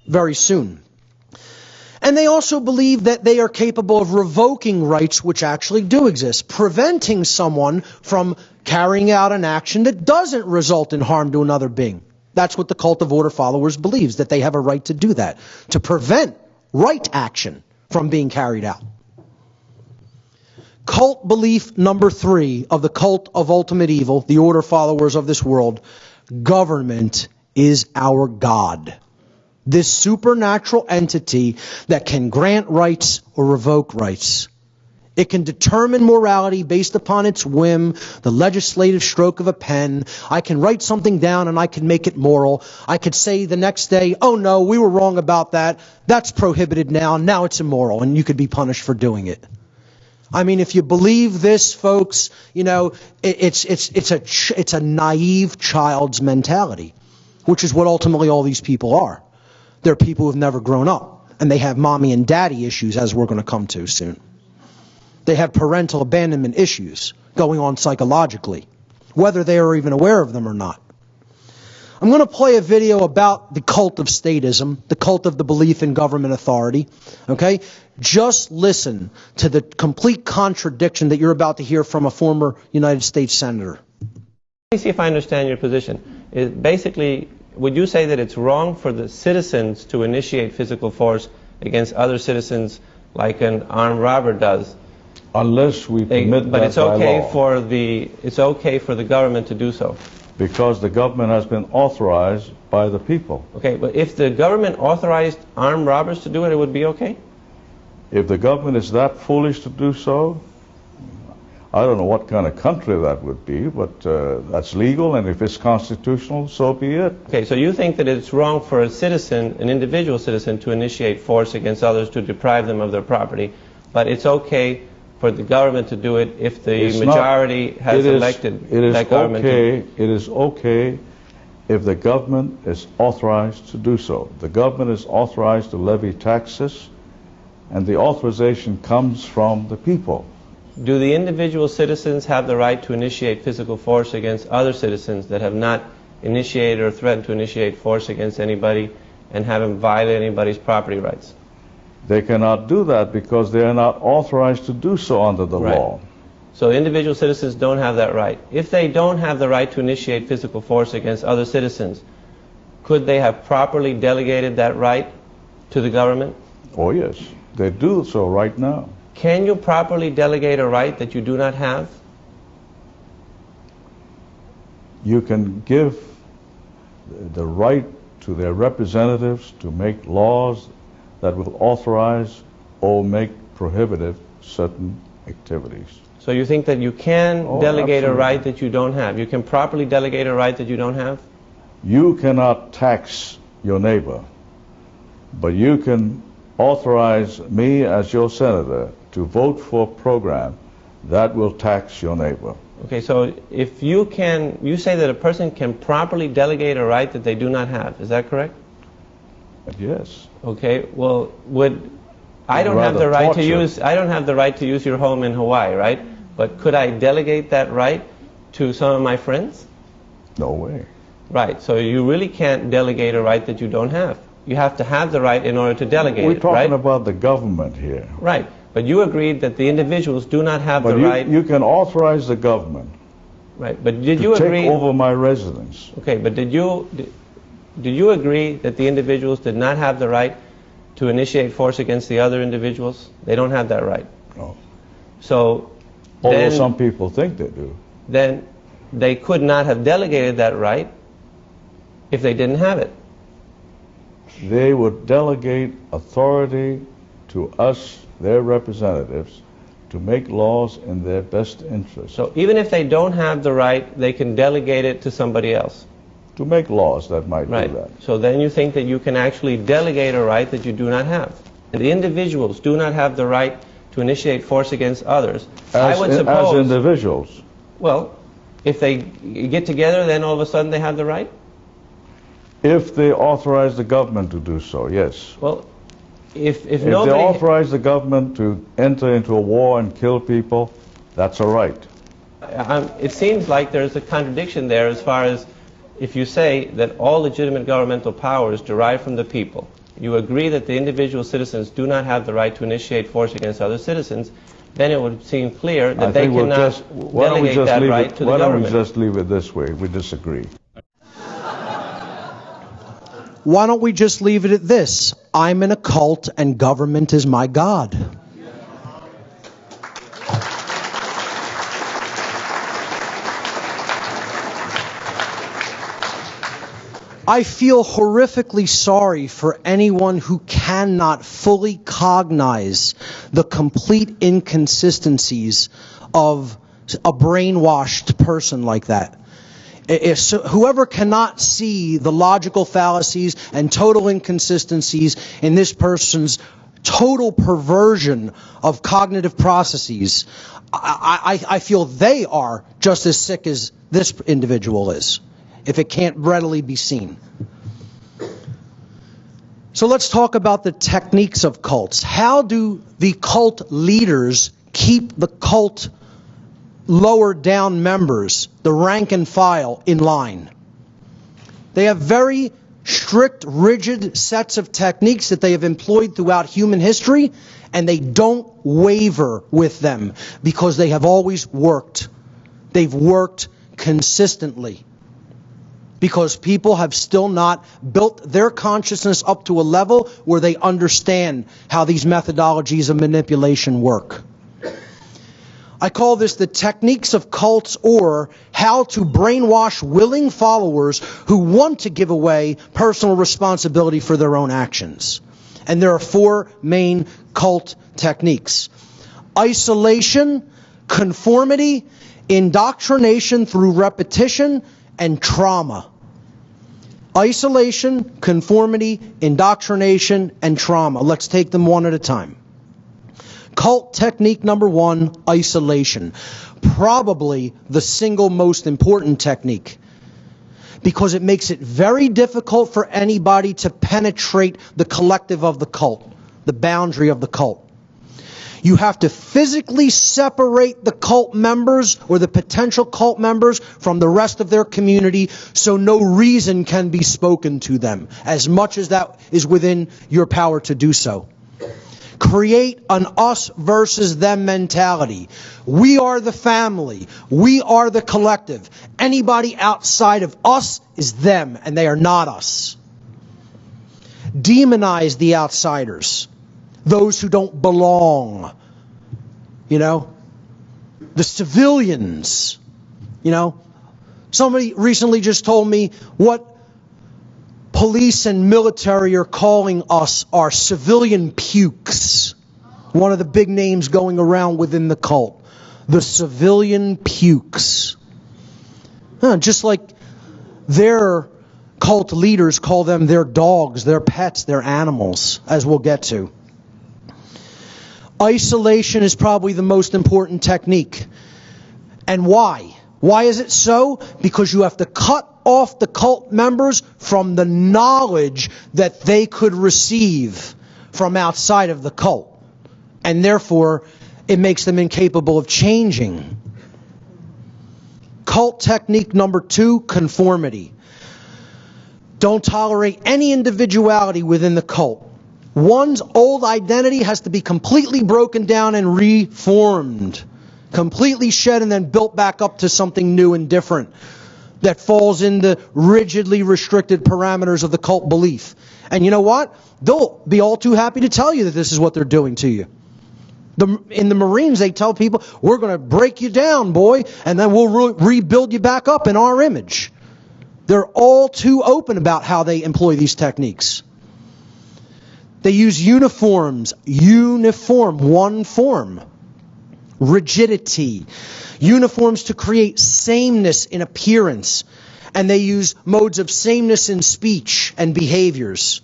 very soon. And they also believe that they are capable of revoking rights which actually do exist, preventing someone from carrying out an action that doesn't result in harm to another being. That's what the cult of order followers believes, that they have a right to do that, to prevent right action from being carried out. Cult belief number 3 of the cult of ultimate evil, the order followers of this world: government is our God. This supernatural entity that can grant rights or revoke rights. It can determine morality based upon its whim, the legislative stroke of a pen. I can write something down and I can make it moral. I could say the next day, oh no, we were wrong about that. That's prohibited now. Now it's immoral, and you could be punished for doing it. I mean, if you believe this, folks, you know, it's a naive child's mentality, which is what ultimately all these people are. They're people who have never grown up, and they have mommy and daddy issues, as we're going to come to soon. They have parental abandonment issues going on psychologically, whether they are even aware of them or not. I'm going to play a video about the cult of statism, the cult of the belief in government authority. Okay? Just listen to the complete contradiction that you're about to hear from a former United States Senator. Let me see if I understand your position. Basically, would you say that it's wrong for the citizens to initiate physical force against other citizens like an armed robber does? Unless we permit but that it's okay by law. It's okay for the government to do so. Because the government has been authorized by the people. Okay, but if the government authorized armed robbers to do it, it would be okay? If the government is that foolish to do so, I don't know what kind of country that would be, but that's legal, and if it's constitutional, so be it. Okay, so you think that it's wrong for a citizen, an individual citizen, to initiate force against others to deprive them of their property, but it's okay for the government to do it if the majority has elected that government to do it? It is okay if the government is authorized to do so. The government is authorized to levy taxes and the authorization comes from the people. Do the individual citizens have the right to initiate physical force against other citizens that have not initiated or threatened to initiate force against anybody and haven't violated anybody's property rights? They cannot do that because they are not authorized to do so under the law. So individual citizens don't have that right. If they don't have the right to initiate physical force against other citizens, could they have properly delegated that right to the government? Oh yes, they do so right now. Can you properly delegate a right that you do not have? You can give the right to their representatives to make laws that will authorize or make prohibitive certain activities. So you think that you can delegate absolutely. a right that you don't have? You can properly delegate a right that you don't have? You cannot tax your neighbor, but you can authorize me as your senator to vote for a program that will tax your neighbor. Okay, so if you say that a person can properly delegate a right that they do not have, is that correct? Yes. Okay, well, I don't have the right to use your home in Hawaii, right? But could I delegate that right to some of my friends? No way. Right, so you really can't delegate a right that you don't have. You have to have the right in order to delegate it, We're talking right? about the government here. Right, but you agreed that the individuals do not have But the right. you can authorize the government Right, but did to you take agree? over my residence. Okay, but did you agree that the individuals did not have the right to initiate force against the other individuals? They don't have that right. No. So Although then, some people think they do. then they could not have delegated that right if they didn't have it. They would delegate authority to us, their representatives, to make laws in their best interest. So even if they don't have the right, they can delegate it to somebody else. To make laws that might Right. do that. So then you think that you can actually delegate a right that you do not have. And the individuals do not have the right to initiate force against others. I would suppose, as individuals. well, if they get together, then all of a sudden they have the right? If they authorize the government to do so, yes. Well, if If they nobody... authorize the government to enter into a war and kill people, that's a right. It seems like there's a contradiction there as far as if you say that all legitimate governmental powers derive from the people. You agree that the individual citizens do not have the right to initiate force against other citizens, then it would seem clear that they cannot delegate that right to the Why don't we government. just leave it this way? We disagree. Why don't we just leave it at this? I'm in a cult and government is my God. I feel horrifically sorry for anyone who cannot fully cognize the complete inconsistencies of a brainwashed person like that. Whoever cannot see the logical fallacies and total inconsistencies in this person's total perversion of cognitive processes, I feel they are just as sick as this individual is, if it can't readily be seen. So let's talk about the techniques of cults. How do the cult leaders keep the cult lower down members, the rank and file, in line? They have very strict, rigid sets of techniques that they have employed throughout human history, and they don't waver with them because they have always worked. They've worked consistently because people have still not built their consciousness up to a level where they understand how these methodologies of manipulation work. I call this the techniques of cults, or how to brainwash willing followers who want to give away personal responsibility for their own actions. And there are four main cult techniques: isolation, conformity, indoctrination through repetition, and trauma. Isolation, conformity, indoctrination, and trauma. Let's take them one at a time. Cult technique number one, isolation. Probably the single most important technique, because it makes it very difficult for anybody to penetrate the collective of the cult. the boundary of the cult. You have to physically separate the cult members or the potential cult members from the rest of their community so no reason can be spoken to them, as much as that is within your power to do so. Create an us versus them mentality. We are the family. We are the collective. Anybody outside of us is them, and they are not us. Demonize the outsiders. Those who don't belong, the civilians, Somebody recently just told me what police and military are calling us are civilian pukes. One of the big names going around within the cult. The civilian pukes. Just like their cult leaders call them their dogs, their pets, their animals, as we'll get to. Isolation is probably the most important technique. And why? Why is it so? Because you have to cut off the cult members from the knowledge that they could receive from outside of the cult. And therefore, it makes them incapable of changing. Cult technique number 2, conformity. Don't tolerate any individuality within the cult. One's old identity has to be completely broken down and reformed. Completely shed and then built back up to something new and different that falls in the rigidly restricted parameters of the cult belief. And you know what? They'll be all too happy to tell you that this is what they're doing to you. In the Marines, they tell people, we're going to break you down, boy, and then we'll rebuild you back up in our image. They're all too open about how they employ these techniques. They use uniforms. Uniform, one form. Rigidity. Uniforms to create sameness in appearance. And they use modes of sameness in speech and behaviors.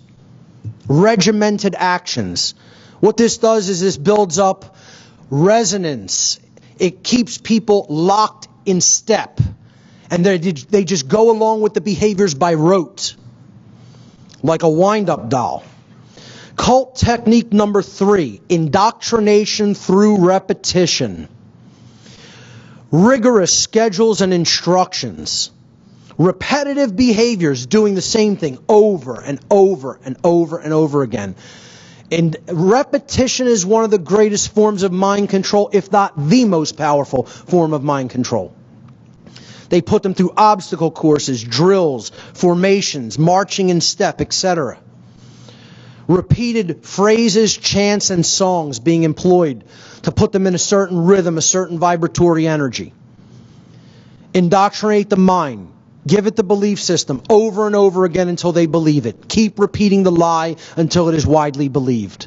Regimented actions. What this does is this builds up resonance. It keeps people locked in step. And they just go along with the behaviors by rote. Like a wind-up doll. Cult technique number 3, indoctrination through repetition. Rigorous schedules and instructions. Repetitive behaviors, doing the same thing over and over and over and over again. And repetition is one of the greatest forms of mind control, if not the most powerful form of mind control. They put them through obstacle courses, drills, formations, marching in step, etc. Repeated phrases, chants, and songs being employed to put them in a certain rhythm, a certain vibratory energy. Indoctrinate the mind. Give it the belief system over and over again until they believe it. Keep repeating the lie until it is widely believed.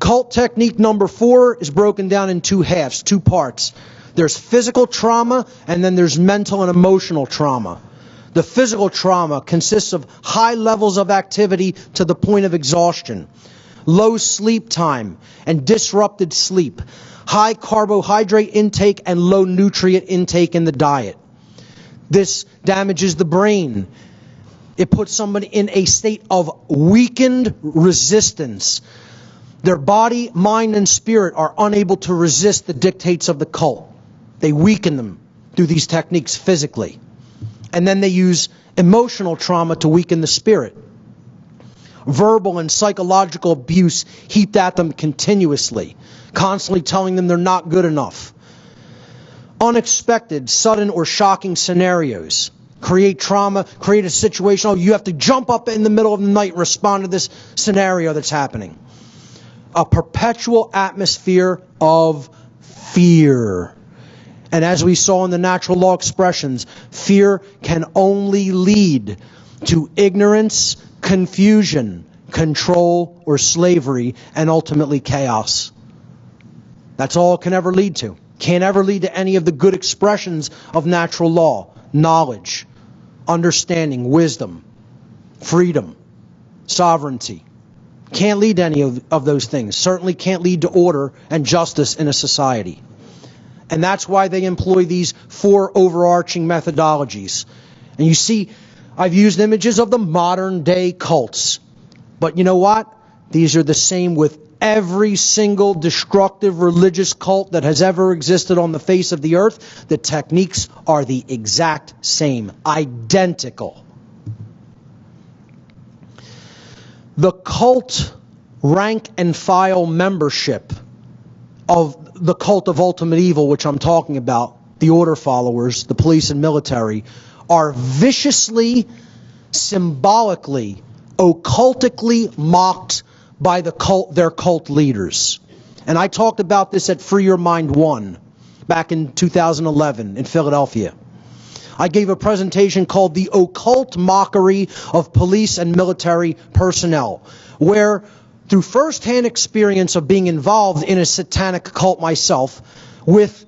Cult technique number 4 is broken down in 2 halves, 2 parts. There's physical trauma and then there's mental and emotional trauma. The physical trauma consists of high levels of activity to the point of exhaustion, low sleep time and disrupted sleep, high carbohydrate intake and low nutrient intake in the diet. This damages the brain. It puts somebody in a state of weakened resistance. Their body, mind, and spirit are unable to resist the dictates of the cult. They weaken them through these techniques physically. And then they use emotional trauma to weaken the spirit. Verbal and psychological abuse heaped at them continuously, constantly telling them they're not good enough. Unexpected, sudden, or shocking scenarios create trauma, create a situation. Oh, you have to jump up in the middle of the night and respond to this scenario that's happening. A perpetual atmosphere of fear. And as we saw in the natural law expressions, fear can only lead to ignorance, confusion, control, or slavery, and ultimately chaos. That's all it can ever lead to. Can't ever lead to any of the good expressions of natural law, knowledge, understanding, wisdom, freedom, sovereignty. Can't lead to any of those things. Certainly can't lead to order and justice in a society. And that's why they employ these 4 overarching methodologies. And you see, I've used images of the modern day cults. But you know what? These are the same with every single destructive religious cult that has ever existed on the face of the earth. The techniques are the exact same, identical. The cult rank and file membership of the cult of ultimate evil, which I'm talking about, the order followers, the police and military, are viciously, symbolically, occultically mocked by their cult leaders. And I talked about this at Free Your Mind 1 back in 2011 in Philadelphia. I gave a presentation called The Occult Mockery of Police and Military Personnel, where through firsthand experience of being involved in a satanic cult myself with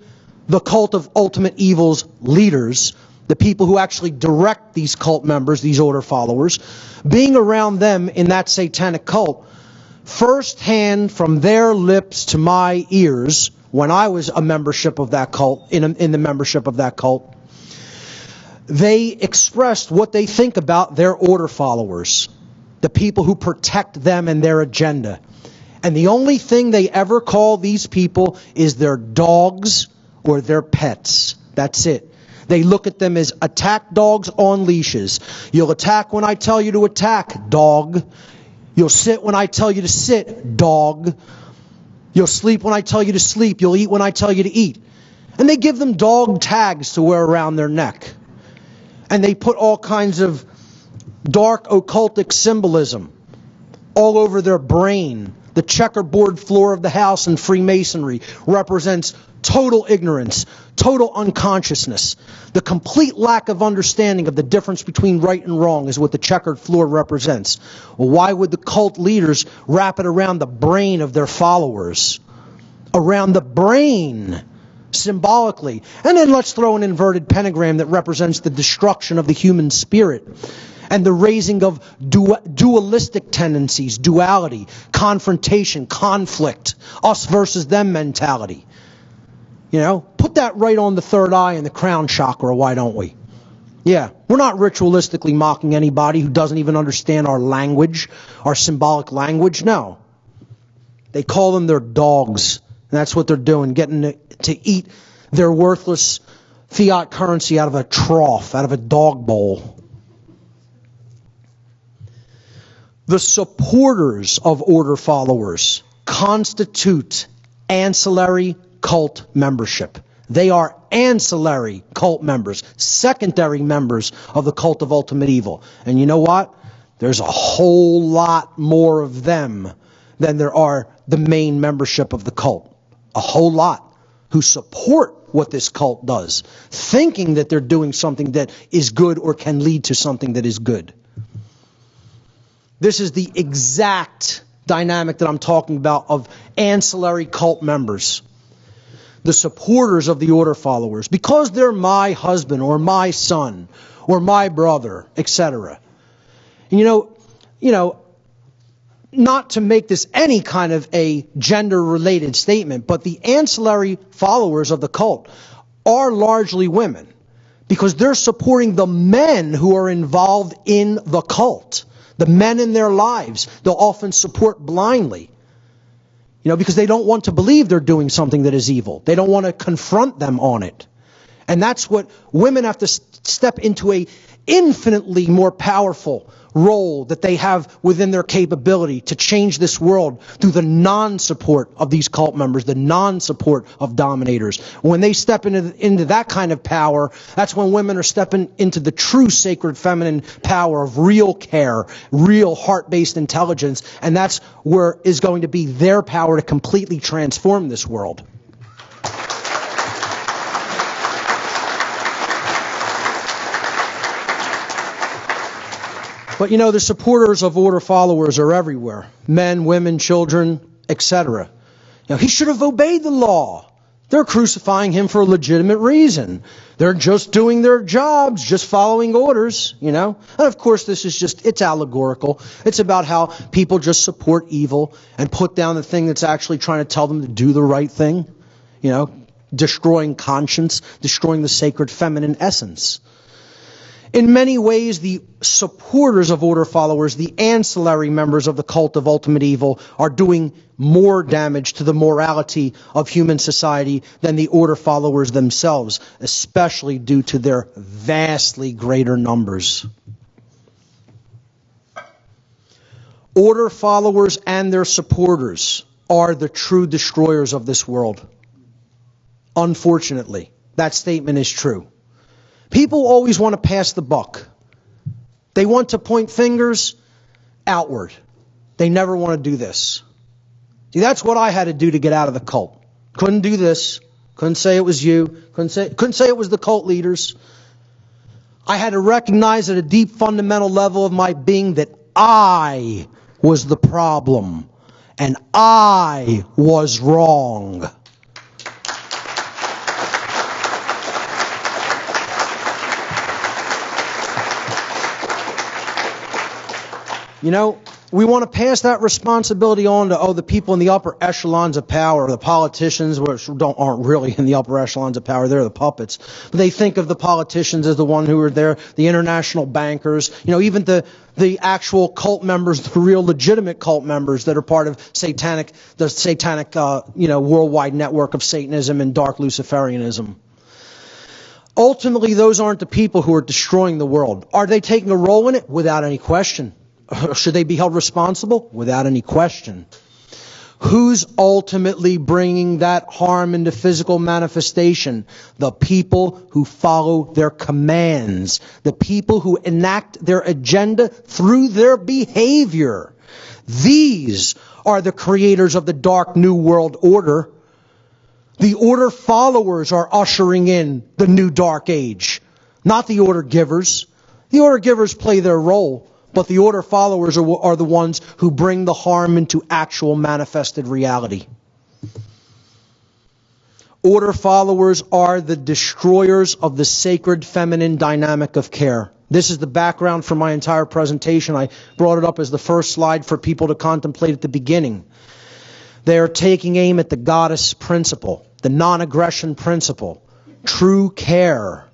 the cult of ultimate evil's leaders, the people who actually direct these cult members, these order followers, being around them in that satanic cult, firsthand from their lips to my ears, when I was a membership of that cult, in the membership of that cult, they expressed what they think about their order followers, the people who protect them and their agenda. And the only thing they ever call these people is their dogs or their pets. That's it. They look at them as attack dogs on leashes. You'll attack when I tell you to attack, dog. You'll sit when I tell you to sit, dog. You'll sleep when I tell you to sleep. You'll eat when I tell you to eat. And they give them dog tags to wear around their neck. And they put all kinds of dark occultic symbolism all over their brain. The checkerboard floor of the house in Freemasonry represents total ignorance, total unconsciousness. The complete lack of understanding of the difference between right and wrong is what the checkered floor represents. Well, why would the cult leaders wrap it around the brain of their followers? Around the brain, symbolically. And then let's throw an inverted pentagram that represents the destruction of the human spirit and the raising of dualistic tendencies, duality, confrontation, conflict, us versus them mentality. You know, put that right on the third eye and the crown chakra, why don't we? Yeah, we're not ritualistically mocking anybody who doesn't even understand our language, our symbolic language. No. They call them their dogs, and that's what they're doing, getting to eat their worthless fiat currency out of a trough, out of a dog bowl. The supporters of order followers constitute ancillary cult membership. They are ancillary cult members, secondary members of the cult of ultimate evil. And you know what? There's a whole lot more of them than there are the main membership of the cult. A whole lot who support what this cult does, thinking that they're doing something that is good or can lead to something that is good. This is the exact dynamic that I'm talking about of ancillary cult members. The supporters of the order followers, because they're my husband or my son or my brother, etc. And you know, not to make this any kind of a gender-related statement, but the ancillary followers of the cult are largely women because they're supporting the men who are involved in the cult. The men in their lives, they'll often support blindly. You know, because they don't want to believe they're doing something that is evil. They don't want to confront them on it. And that's what women have to step into, a infinitely more powerful role that they have within their capability to change this world through the non-support of these cult members, the non-support of dominators. When they step into that kind of power, that's when women are stepping into the true sacred feminine power of real care, real heart-based intelligence, and that's where is going to be their power to completely transform this world. But you know, the supporters of order followers are everywhere. Men, women, children, etc. You know, he should have obeyed the law. They're crucifying him for a legitimate reason. They're just doing their jobs, just following orders, you know. And of course, this is it's allegorical. It's about how people just support evil and put down the thing that's actually trying to tell them to do the right thing. You know, destroying conscience, destroying the sacred feminine essence. In many ways, the supporters of order followers, the ancillary members of the cult of ultimate evil, are doing more damage to the morality of human society than the order followers themselves, especially due to their vastly greater numbers. Order followers and their supporters are the true destroyers of this world. Unfortunately, that statement is true. People always want to pass the buck. They want to point fingers outward. They never want to do this. See, that's what I had to do to get out of the cult. Couldn't do this. Couldn't say it was you. Couldn't say it was the cult leaders. I had to recognize at a deep fundamental level of my being that I was the problem and I was wrong. You know, we want to pass that responsibility on to, the people in the upper echelons of power, the politicians, which aren't really in the upper echelons of power, they're the puppets. But they think of the politicians as the one who are there, the international bankers, even the actual cult members, the real legitimate cult members that are part of the satanic, worldwide network of Satanism and dark Luciferianism. Ultimately, those aren't the people who are destroying the world. Are they taking a role in it? Without any question. Should they be held responsible? Without any question. Who's ultimately bringing that harm into physical manifestation? The people who follow their commands. The people who enact their agenda through their behavior. These are the creators of the dark New World Order. The order followers are ushering in the new dark age, not the order givers. The order givers play their role. But the order followers are the ones who bring the harm into actual manifested reality. Order followers are the destroyers of the sacred feminine dynamic of care. This is the background for my entire presentation. I brought it up as the first slide for people to contemplate at the beginning. They are taking aim at the goddess principle, the non-aggression principle, true care,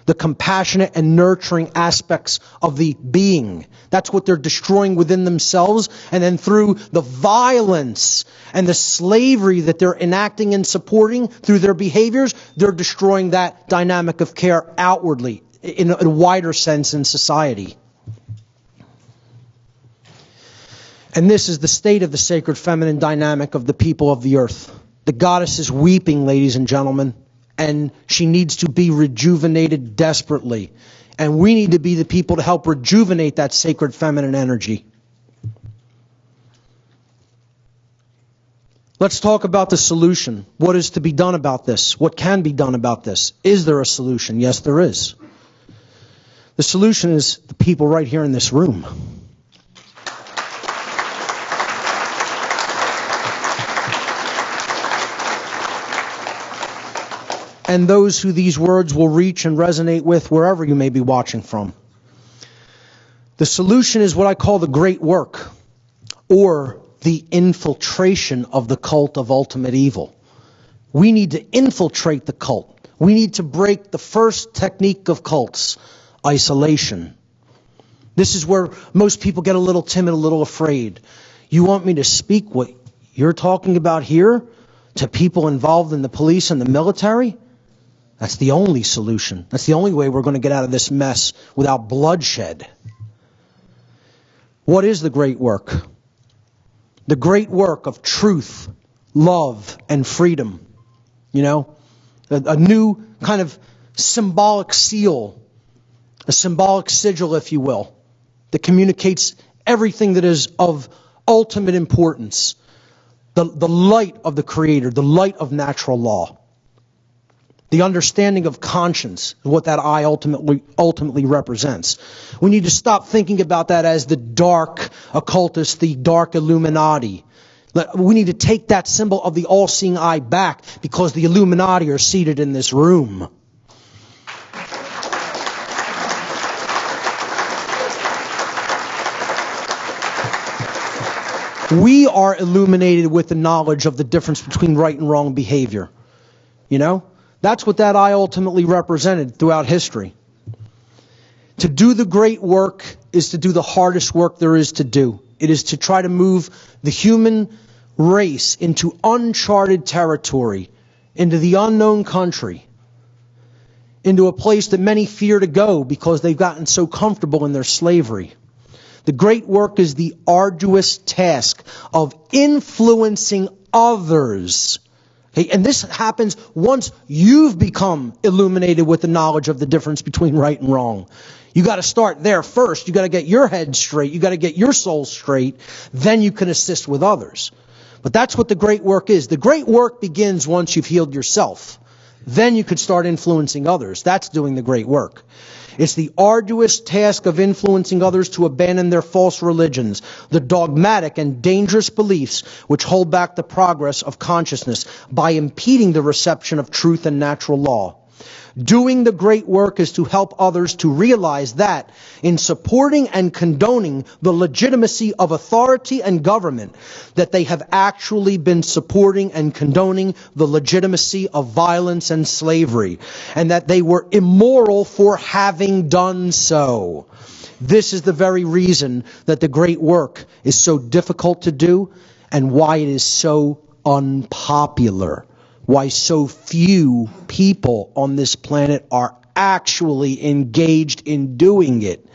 the compassionate and nurturing aspects of the being. That's what they're destroying within themselves. And then through the violence and the slavery that they're enacting and supporting through their behaviors, they're destroying that dynamic of care outwardly in a wider sense in society. And this is the state of the sacred feminine dynamic of the people of the earth. The goddess is weeping, ladies and gentlemen. And she needs to be rejuvenated desperately. And we need to be the people to help rejuvenate that sacred feminine energy. Let's talk about the solution. What is to be done about this? What can be done about this? Is there a solution? Yes, there is. The solution is the people right here in this room. And those who these words will reach and resonate with wherever you may be watching from. The solution is what I call the great work, or the infiltration of the cult of ultimate evil. We need to infiltrate the cult. We need to break the first technique of cults, isolation. This is where most people get a little timid, a little afraid. You want me to speak what you're talking about here to people involved in the police and the military? That's the only solution. That's the only way we're going to get out of this mess without bloodshed. What is the great work? The great work of truth, love, and freedom. A new kind of symbolic seal, a symbolic sigil, if you will, that communicates everything that is of ultimate importance. The light of the Creator, the light of natural law. The understanding of conscience, what that I ultimately represents. We need to stop thinking about that as the dark occultists, the dark Illuminati. We need to take that symbol of the all-seeing eye back, because the Illuminati are seated in this room. We are illuminated with the knowledge of the difference between right and wrong behavior. That's what that eye ultimately represented throughout history. To do the great work is to do the hardest work there is to do. It is to try to move the human race into uncharted territory, into the unknown country, into a place that many fear to go because they've gotten so comfortable in their slavery. The great work is the arduous task of influencing others. Okay? And this happens once you've become illuminated with the knowledge of the difference between right and wrong. You got to start there first. You got to get your head straight. You got to get your soul straight. Then you can assist with others. But that's what the great work is. The great work begins once you've healed yourself. Then you could start influencing others. That's doing the great work. It's the arduous task of influencing others to abandon their false religions, the dogmatic and dangerous beliefs which hold back the progress of consciousness by impeding the reception of truth and natural law. Doing the great work is to help others to realize that in supporting and condoning the legitimacy of authority and government, that they have actually been supporting and condoning the legitimacy of violence and slavery, and that they were immoral for having done so. This is the very reason that the great work is so difficult to do and why it is so unpopular. Why so few people on this planet are actually engaged in doing it.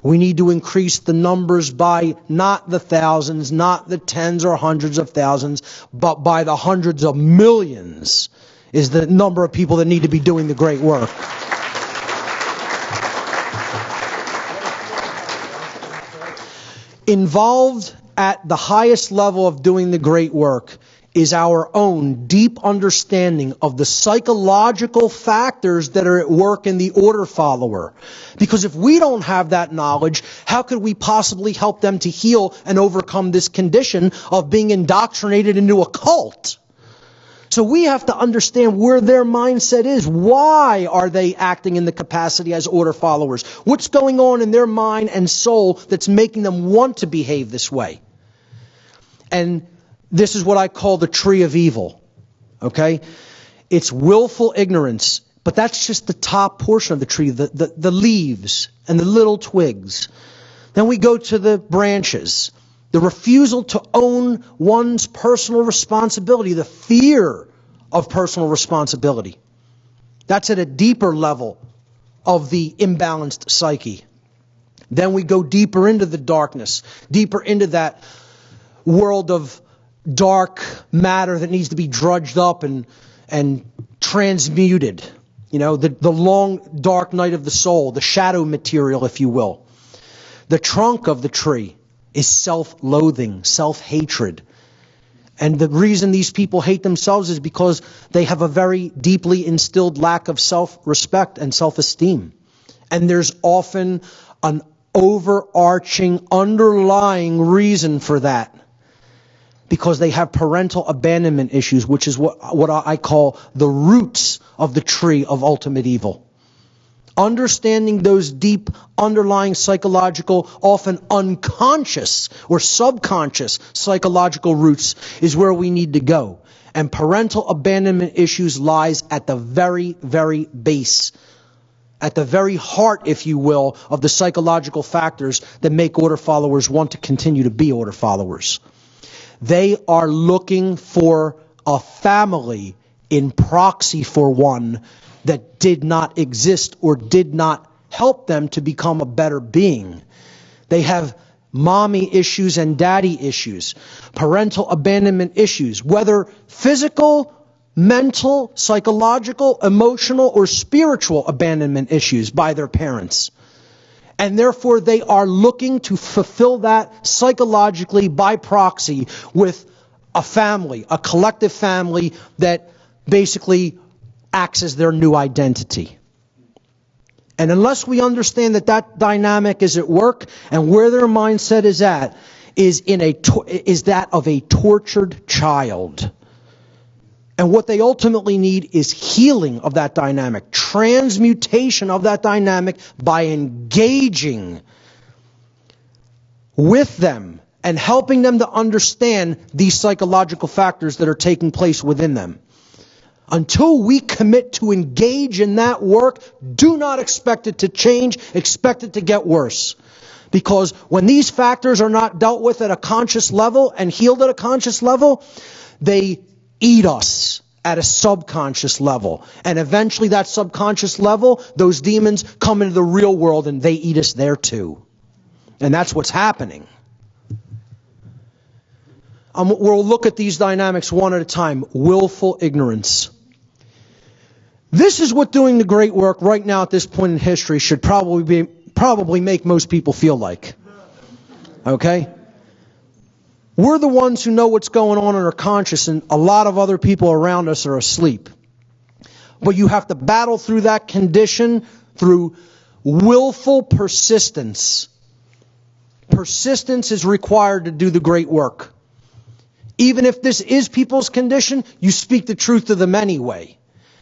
We need to increase the numbers by not the thousands, not the tens or hundreds of thousands, but by the hundreds of millions is the number of people that need to be doing the great work. Involved at the highest level of doing the great work is our own deep understanding of the psychological factors that are at work in the order follower. Because if we don't have that knowledge, how could we possibly help them to heal and overcome this condition of being indoctrinated into a cult? So we have to understand where their mindset is. Why are they acting in the capacity as order followers? What's going on in their mind and soul that's making them want to behave this way? And this is what I call the tree of evil, okay? It's willful ignorance, but that's just the top portion of the tree, the leaves and the little twigs. Then we go to the branches, the refusal to own one's personal responsibility, the fear of personal responsibility. That's at a deeper level of the imbalanced psyche. Then we go deeper into the darkness, deeper into that world of dark matter that needs to be drudged up and transmuted. You know, the long dark night of the soul, the shadow material, if you will. The trunk of the tree is self-loathing, self-hatred. And the reason these people hate themselves is because they have a very deeply instilled lack of self-respect and self-esteem. And there's often an overarching, underlying reason for that. Because they have parental abandonment issues, which is what I call the roots of the tree of ultimate evil. Understanding those deep underlying psychological, often unconscious or subconscious psychological roots is where we need to go. And parental abandonment issues lies at the very, very base, at the very heart, if you will, of the psychological factors that make order followers want to continue to be order followers. They are looking for a family in proxy for one that did not exist or did not help them to become a better being. They have mommy issues and daddy issues, parental abandonment issues, whether physical, mental, psychological, emotional, or spiritual abandonment issues by their parents. And therefore, they are looking to fulfill that psychologically by proxy with a family, a collective family that basically acts as their new identity. And unless we understand that that dynamic is at work and where their mindset is at, is that of a tortured child. And what they ultimately need is healing of that dynamic, transmutation of that dynamic by engaging with them and helping them to understand these psychological factors that are taking place within them. Until we commit to engage in that work, do not expect it to change, expect it to get worse. Because when these factors are not dealt with at a conscious level and healed at a conscious level, they eat us at a subconscious level. And eventually that subconscious level, those demons come into the real world and they eat us there too. And that's what's happening. We'll look at these dynamics one at a time. Willful ignorance. This is what doing the great work right now at this point in history should probably make most people feel like. Okay? We're the ones who know what's going on in our conscious, and a lot of other people around us are asleep. But you have to battle through that condition through willful persistence. Persistence is required to do the great work. Even if this is people's condition, you speak the truth to them anyway.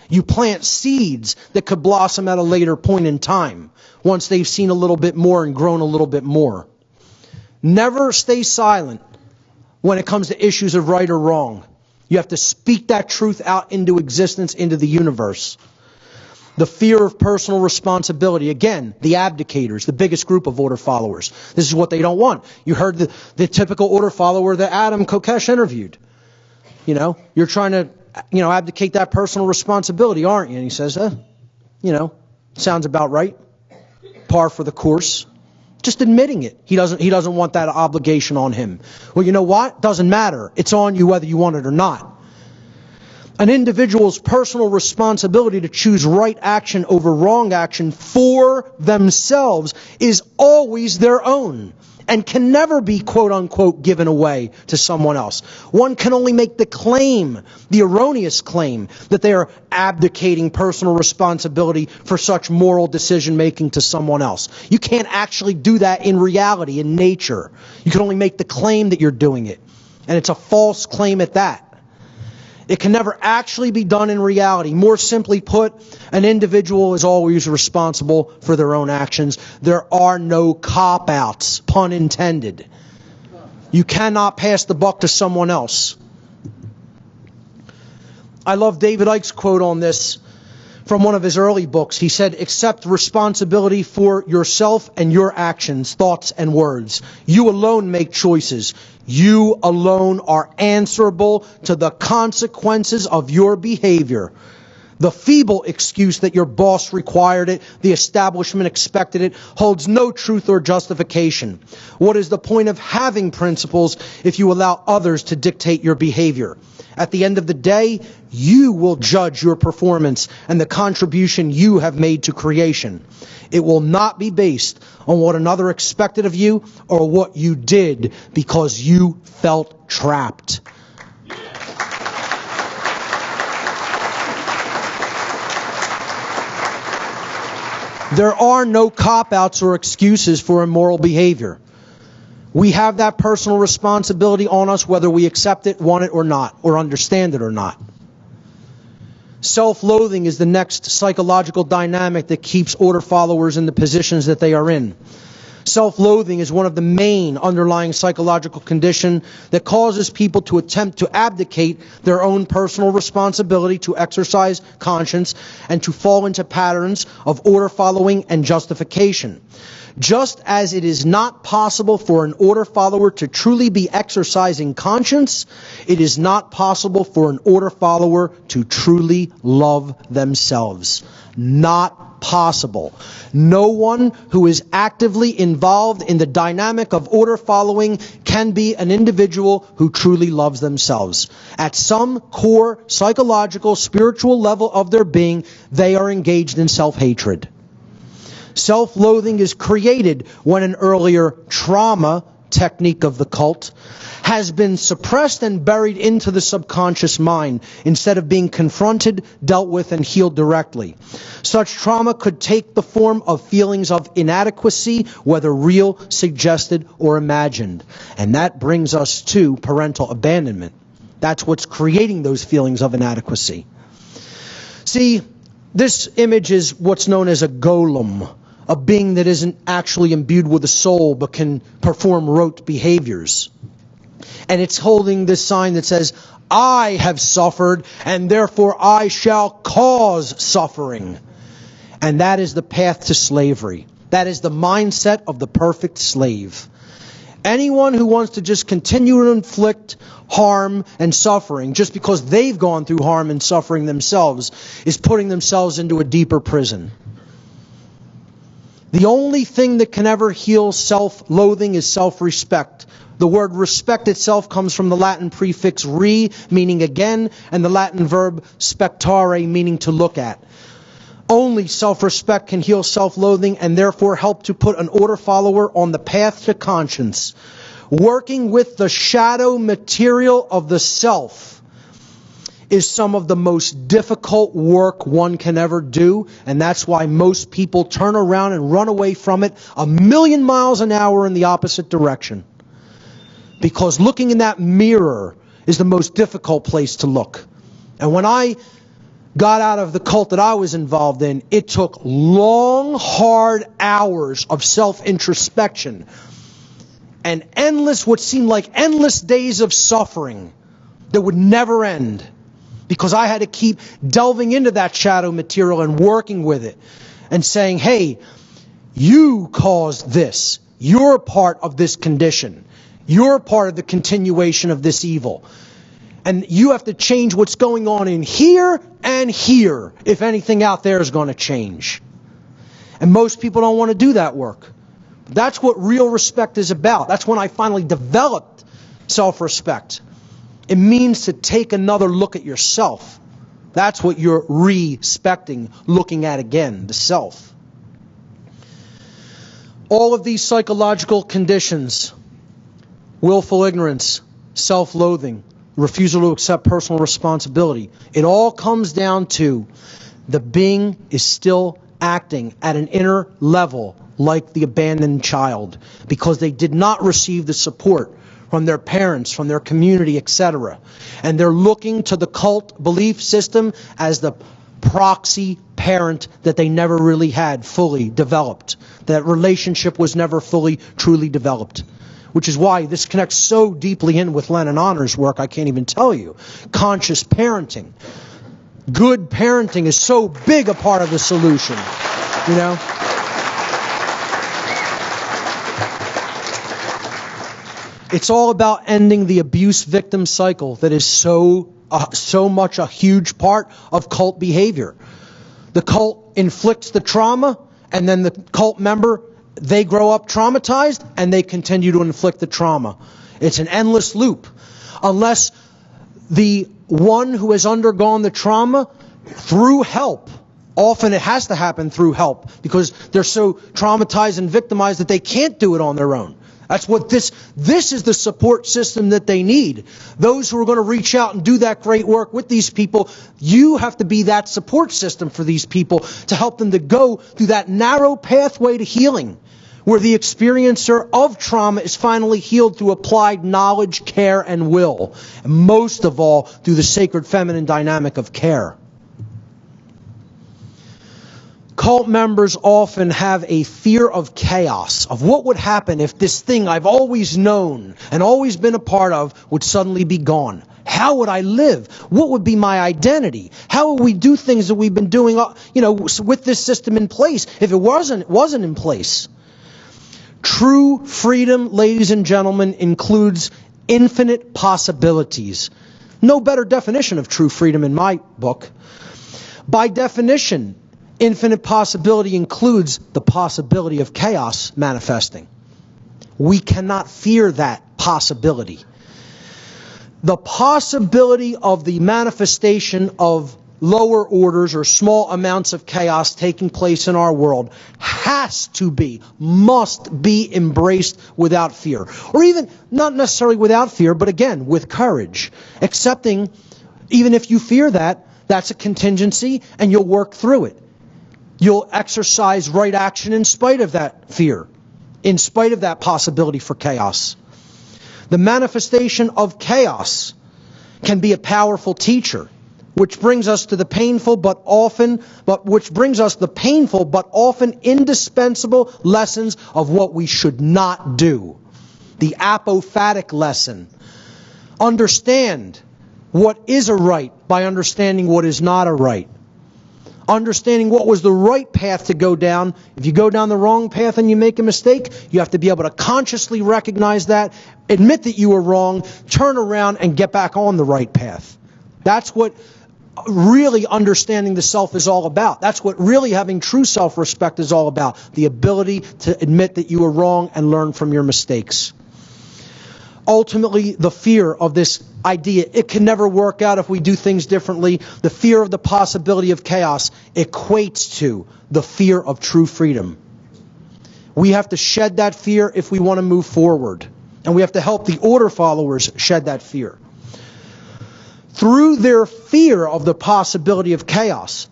You plant seeds that could blossom at a later point in time, once they've seen a little bit more and grown a little bit more. Never stay silent when it comes to issues of right or wrong. You have to speak that truth out into existence, into the universe. The fear of personal responsibility. Again, the abdicators, the biggest group of order followers. This is what they don't want. You heard the typical order follower that Adam Kokesh interviewed. You're trying to, abdicate that personal responsibility, aren't you? And he says, sounds about right. Par for the course. Just admitting it. He doesn't want that obligation on him. Well, you know what? Doesn't matter. It's on you whether you want it or not. An individual's personal responsibility to choose right action over wrong action for themselves is always their own and can never be, quote unquote, given away to someone else. One can only make the claim, the erroneous claim, that they are abdicating personal responsibility for such moral decision making to someone else. You can't actually do that in reality, in nature. You can only make the claim that you're doing it. And it's a false claim at that. It can never actually be done in reality. More simply put, an individual is always responsible for their own actions. There are no cop-outs, pun intended. You cannot pass the buck to someone else. I love David Icke's quote on this from one of his early books. He said, "Accept responsibility for yourself and your actions, thoughts, and words. You alone make choices. You alone are answerable to the consequences of your behavior. The feeble excuse that your boss required it, the establishment expected it, holds no truth or justification. What is the point of having principles if you allow others to dictate your behavior? At the end of the day, you will judge your performance and the contribution you have made to creation. It will not be based on what another expected of you or what you did because you felt trapped." There are no cop-outs or excuses for immoral behavior. We have that personal responsibility on us whether we accept it, want it or not, or understand it or not. Self-loathing is the next psychological dynamic that keeps order followers in the positions that they are in. Self-loathing is one of the main underlying psychological conditions that causes people to attempt to abdicate their own personal responsibility to exercise conscience and to fall into patterns of order following and justification. Just as it is not possible for an order follower to truly be exercising conscience, it is not possible for an order follower to truly love themselves. Not possible. No one who is actively involved in the dynamic of order following can be an individual who truly loves themselves. At some core psychological, spiritual level of their being, they are engaged in self-hatred. Self-loathing is created when an earlier trauma technique of the cult has been suppressed and buried into the subconscious mind instead of being confronted, dealt with, and healed directly. Such trauma could take the form of feelings of inadequacy, whether real, suggested, or imagined. And that brings us to parental abandonment. That's what's creating those feelings of inadequacy. See, this image is what's known as a golem, a being that isn't actually imbued with a soul but can perform rote behaviors. And it's holding this sign that says, I have suffered, and therefore I shall cause suffering. And that is the path to slavery. That is the mindset of the perfect slave. Anyone who wants to just continue to inflict harm and suffering just because they've gone through harm and suffering themselves is putting themselves into a deeper prison. The only thing that can ever heal self-loathing is self-respect. The word respect itself comes from the Latin prefix re, meaning again, and the Latin verb spectare, meaning to look at. Only self-respect can heal self-loathing and therefore help to put an order follower on the path to conscience. Working with the shadow material of the self is some of the most difficult work one can ever do, and that's why most people turn around and run away from it 1,000,000 miles an hour in the opposite direction. Because looking in that mirror is the most difficult place to look. And when I got out of the cult that I was involved in, it took long, hard hours of self-introspection and what seemed like endless days of suffering that would never end. Because I had to keep delving into that shadow material and working with it and saying, hey, you caused this. You're part of this condition. You're part of the continuation of this evil. And you have to change what's going on in here and here if anything out there is going to change. And most people don't want to do that work. That's what real respect is about. That's when I finally developed self-respect. It means to take another look at yourself. That's what you're respecting, looking at again, the self. All of these psychological conditions, willful ignorance, self-loathing, refusal to accept personal responsibility, it all comes down to the being is still acting at an inner level like the abandoned child because they did not receive the support from their parents, from their community, etc. And they're looking to the cult belief system as the proxy parent that they never really had fully developed. That relationship was never fully, truly developed. Which is why this connects so deeply in with Len and Honor's work, I can't even tell you. Conscious parenting. Good parenting is so big a part of the solution. You know? It's all about ending the abuse victim cycle that is so much a huge part of cult behavior. The cult inflicts the trauma, and then the cult member, they grow up traumatized, and they continue to inflict the trauma. It's an endless loop. Unless the one who has undergone the trauma, through help, often it has to happen through help, because they're so traumatized and victimized that they can't do it on their own. That's what this is the support system that they need. Those who are going to reach out and do that great work with these people, you have to be that support system for these people to help them to go through that narrow pathway to healing, where the experiencer of trauma is finally healed through applied knowledge, care, and will. And most of all, through the sacred feminine dynamic of care. Cult members often have a fear of chaos, of what would happen if this thing I've always known and always been a part of would suddenly be gone. How would I live? What would be my identity? How would we do things that we've been doing, with this system in place if it wasn't in place? True freedom, ladies and gentlemen, includes infinite possibilities. No better definition of true freedom in my book. By definition, infinite possibility includes the possibility of chaos manifesting. We cannot fear that possibility. The possibility of the manifestation of lower orders or small amounts of chaos taking place in our world must be embraced without fear. Or even, not necessarily without fear, but again, with courage. Accepting, even if you fear that, that's a contingency and you'll work through it. You'll exercise right action in spite of that fear, in spite of that possibility for chaos. The manifestation of chaos can be a powerful teacher, which brings us to the painful but often indispensable lessons of what we should not do. the apophatic lesson. Understand what is a right by understanding what is not a right. Understanding what was the right path to go down. If you go down the wrong path and you make a mistake, you have to be able to consciously recognize that, admit that you were wrong, turn around and get back on the right path. That's what really understanding the self is all about. That's what really having true self-respect is all about. The ability to admit that you were wrong and learn from your mistakes. Ultimately, the fear of this idea, it can never work out if we do things differently. The fear of the possibility of chaos equates to the fear of true freedom. We have to shed that fear if we want to move forward. And we have to help the order followers shed that fear. Through their fear of the possibility of chaos,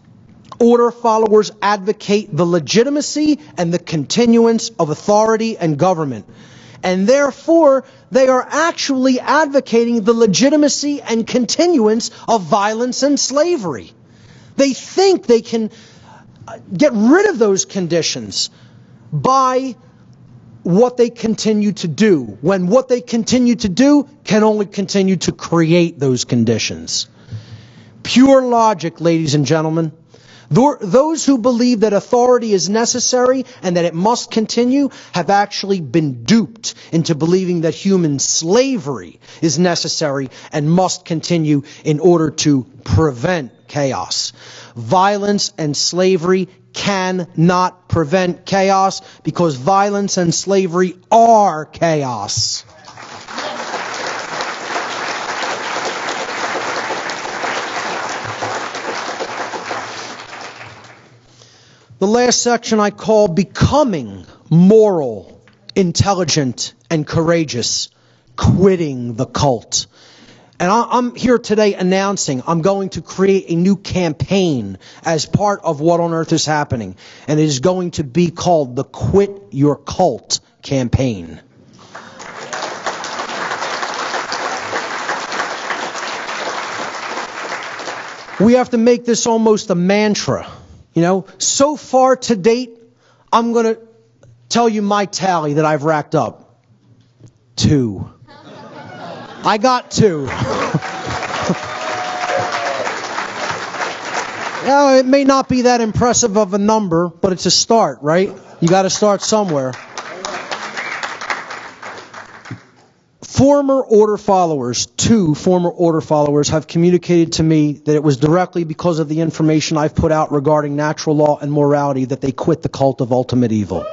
order followers advocate the legitimacy and the continuance of authority and government. And therefore, they are actually advocating the legitimacy and continuance of violence and slavery. They think they can get rid of those conditions by what they continue to do, when what they continue to do can only continue to create those conditions. Pure logic, ladies and gentlemen. Those who believe that authority is necessary and that it must continue have actually been duped into believing that human slavery is necessary and must continue in order to prevent chaos. Violence and slavery cannot prevent chaos because violence and slavery are chaos. The last section I call Becoming Moral, Intelligent, and Courageous, Quitting the Cult. And I'm here today announcing I'm going to create a new campaign as part of What on Earth is Happening. And it is going to be called the Quit Your Cult campaign. We have to make this almost a mantra. You know, so far to date, I'm going to tell you my tally that I've racked up. 2. I got 2. Yeah, it may not be that impressive of a number, but it's a start, right? You got to start somewhere. Former order followers, 2 former order followers, have communicated to me that it was directly because of the information I've put out regarding natural law and morality that they quit the cult of ultimate evil.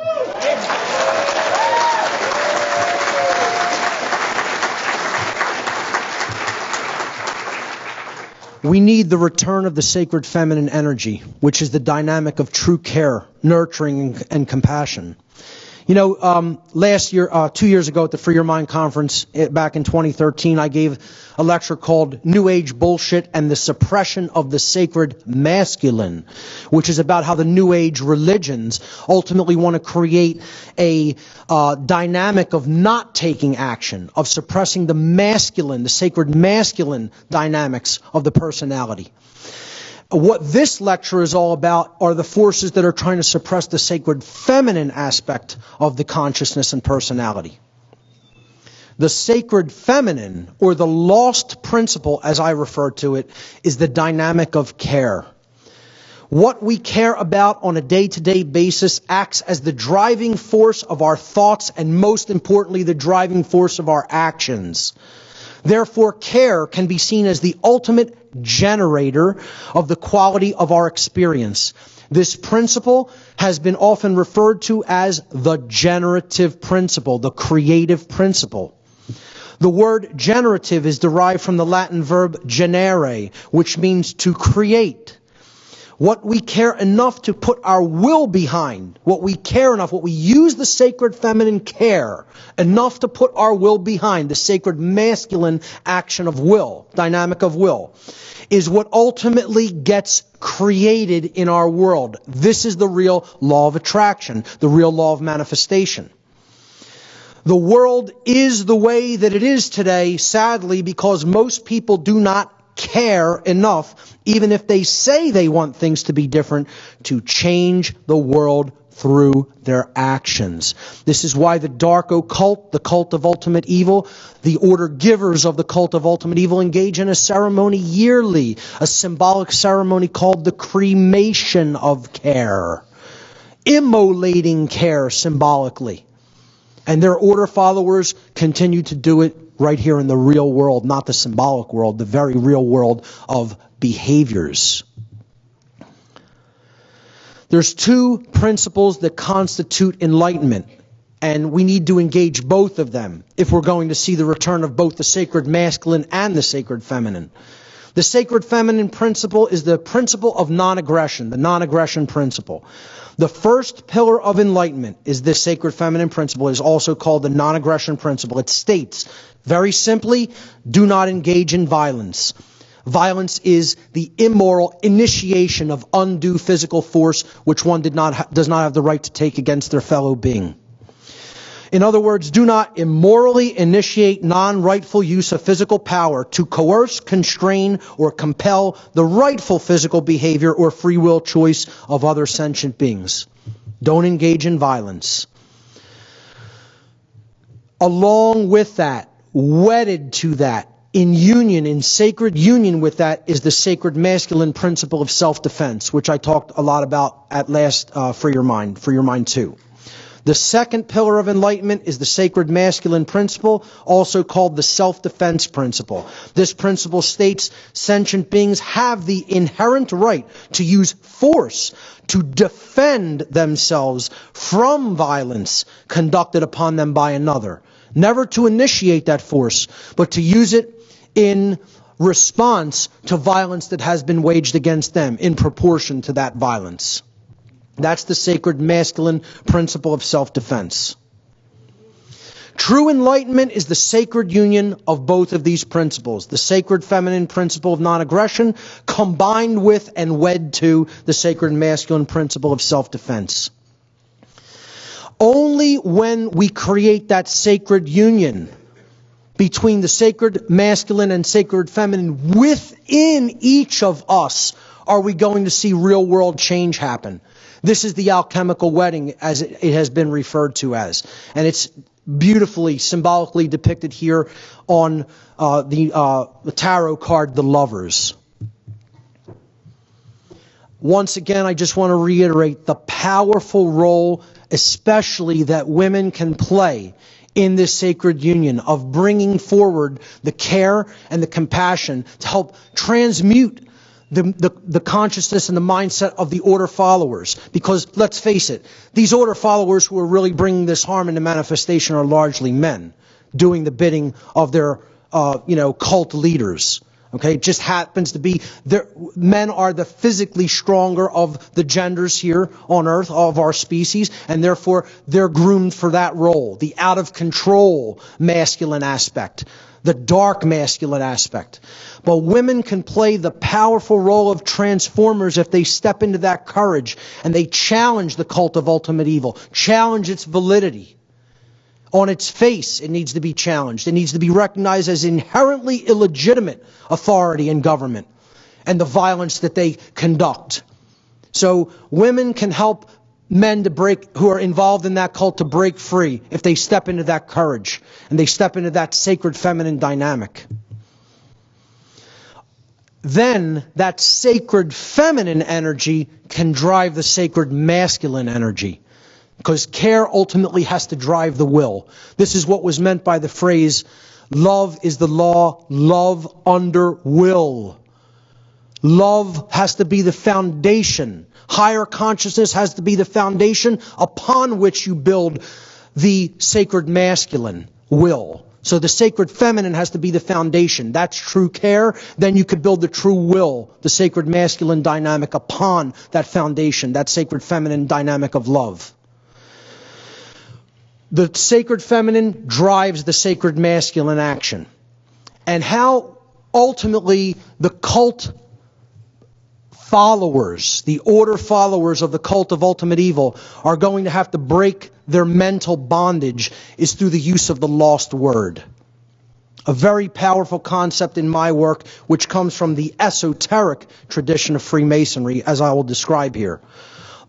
We need the return of the sacred feminine energy, which is the dynamic of true care, nurturing, and compassion. You know, last year, 2 years ago at the Free Your Mind conference back in 2013, I gave a lecture called New Age Bullshit and the Suppression of the Sacred Masculine, which is about how the New Age religions ultimately want to create a dynamic of not taking action, of suppressing the masculine, the sacred masculine dynamics of the personality. What this lecture is all about are the forces that are trying to suppress the sacred feminine aspect of the consciousness and personality. The sacred feminine, or the lost principle, as I refer to it, is the dynamic of care. What we care about on a day-to-day basis acts as the driving force of our thoughts and, most importantly, the driving force of our actions. Therefore, care can be seen as the ultimate generator of the quality of our experience. This principle has been often referred to as the generative principle, the creative principle. The word generative is derived from the Latin verb generare, which means to create. What we care enough to put our will behind, what we care enough, what we use the sacred feminine care enough to put our will behind, the sacred masculine action of will, dynamic of will, is what ultimately gets created in our world. This is the real law of attraction, the real law of manifestation. The world is the way that it is today, sadly, because most people do not care enough, even if they say they want things to be different, to change the world through their actions. This is why the dark occult, the cult of ultimate evil, the order givers of the cult of ultimate evil engage in a ceremony yearly, a symbolic ceremony called the cremation of care, immolating care symbolically. And their order followers continue to do it right here in the real world, not the symbolic world, the very real world of behaviors. There's two principles that constitute enlightenment, and we need to engage both of them if we're going to see the return of both the sacred masculine and the sacred feminine. The sacred feminine principle is the principle of non-aggression, the non-aggression principle. The first pillar of enlightenment is this sacred feminine principle. It is also called the non-aggression principle. It states, very simply, do not engage in violence. Violence is the immoral initiation of undue physical force which one does not have the right to take against their fellow being. In other words, do not immorally initiate non-rightful use of physical power to coerce, constrain, or compel the rightful physical behavior or free will choice of other sentient beings. Don't engage in violence. Along with that, wedded to that, in union, in sacred union with that, is the sacred masculine principle of self-defense, which I talked a lot about at last Free Your Mind 2. The second pillar of enlightenment is the sacred masculine principle, also called the self-defense principle. This principle states sentient beings have the inherent right to use force to defend themselves from violence conducted upon them by another. Never to initiate that force, but to use it in response to violence that has been waged against them in proportion to that violence. That's the sacred masculine principle of self-defense. True enlightenment is the sacred union of both of these principles, the sacred feminine principle of non-aggression combined with and wed to the sacred masculine principle of self-defense. Only when we create that sacred union between the sacred masculine and sacred feminine within each of us are we going to see real world change happen. This is the alchemical wedding, as it has been referred to as. And it's beautifully, symbolically depicted here on the tarot card, the Lovers. Once again, I just want to reiterate the powerful role, especially that women can play in this sacred union of bringing forward the care and the compassion to help transmute the consciousness and the mindset of the order followers. Because let's face it, these order followers who are really bringing this harm into manifestation are largely men doing the bidding of their cult leaders. Okay, it just happens to be men are the physically stronger of the genders here on Earth, of our species, and therefore they're groomed for that role, the out of control masculine aspect, the dark masculine aspect. But women can play the powerful role of transformers if they step into that courage and they challenge the cult of ultimate evil, challenge its validity. On its face, it needs to be challenged. It needs to be recognized as inherently illegitimate authority and government and the violence that they conduct. So women can help men who are involved in that cult to break free if they step into that courage and they step into that sacred feminine dynamic. Then that sacred feminine energy can drive the sacred masculine energy. Because care ultimately has to drive the will. This is what was meant by the phrase, love is the law, love under will. Love has to be the foundation. Higher consciousness has to be the foundation upon which you build the sacred masculine will. So the sacred feminine has to be the foundation. That's true care. Then you could build the true will, the sacred masculine dynamic upon that foundation, that sacred feminine dynamic of love. The sacred feminine drives the sacred masculine action. And how ultimately the cult followers, the order followers of the cult of ultimate evil are going to have to break their mental bondage is through the use of the lost word. a very powerful concept in my work, which comes from the esoteric tradition of Freemasonry, as I will describe here.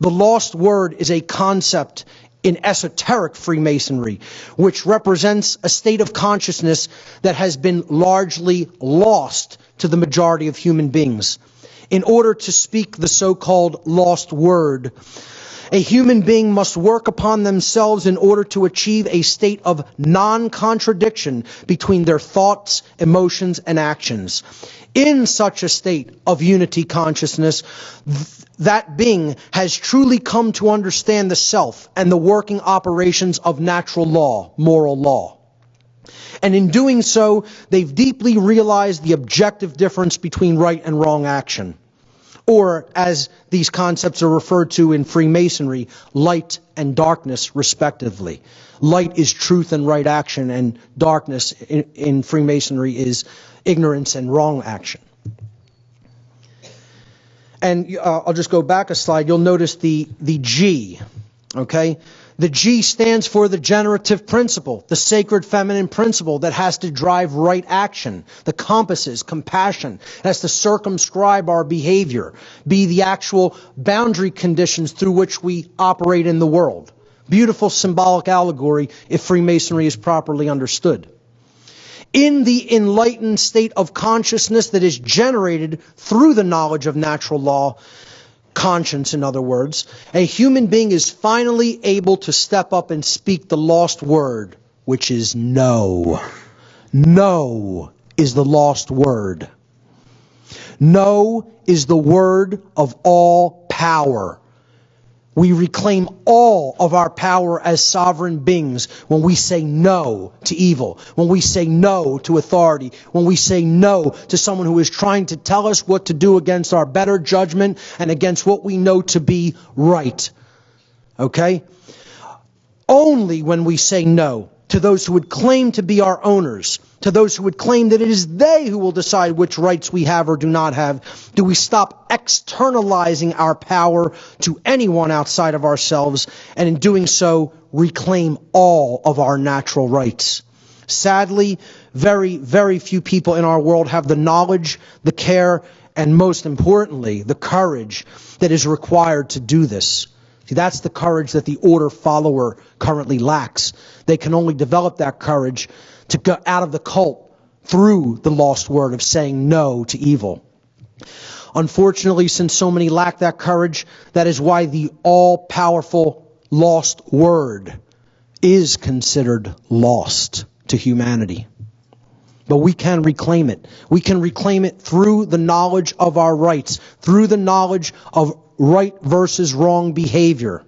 The lost word is a concept in esoteric Freemasonry, which represents a state of consciousness that has been largely lost to the majority of human beings. In order to speak the so-called lost word, a human being must work upon themselves in order to achieve a state of non-contradiction between their thoughts, emotions, and actions. In such a state of unity consciousness, that being has truly come to understand the self and the working operations of natural law, moral law. And in doing so, they've deeply realized the objective difference between right and wrong action. Or, as these concepts are referred to in Freemasonry, light and darkness, respectively. Light is truth and right action, and darkness in Freemasonry is ignorance and wrong action. And I'll just go back a slide. You'll notice the G, okay? The G stands for the generative principle, the sacred feminine principle that has to drive right action. The compass is compassion. It has to circumscribe our behavior, be the actual boundary conditions through which we operate in the world. Beautiful symbolic allegory if Freemasonry is properly understood. In the enlightened state of consciousness that is generated through the knowledge of natural law, conscience, in other words, a human being is finally able to step up and speak the lost word, which is no. No is the lost word. No is the word of all power. We reclaim all of our power as sovereign beings when we say no to evil, when we say no to authority, when we say no to someone who is trying to tell us what to do against our better judgment and against what we know to be right. Okay? Only when we say no to those who would claim to be our owners, to those who would claim that it is they who will decide which rights we have or do not have, do we stop externalizing our power to anyone outside of ourselves, and in doing so, reclaim all of our natural rights. Sadly, very, very few people in our world have the knowledge, the care, and most importantly, the courage that is required to do this. See, that's the courage that the order follower currently lacks. They can only develop that courage to get out of the cult through the lost word of saying no to evil. Unfortunately, since so many lack that courage, that is why the all-powerful lost word is considered lost to humanity. But we can reclaim it. We can reclaim it through the knowledge of our rights, through the knowledge of right versus wrong behavior.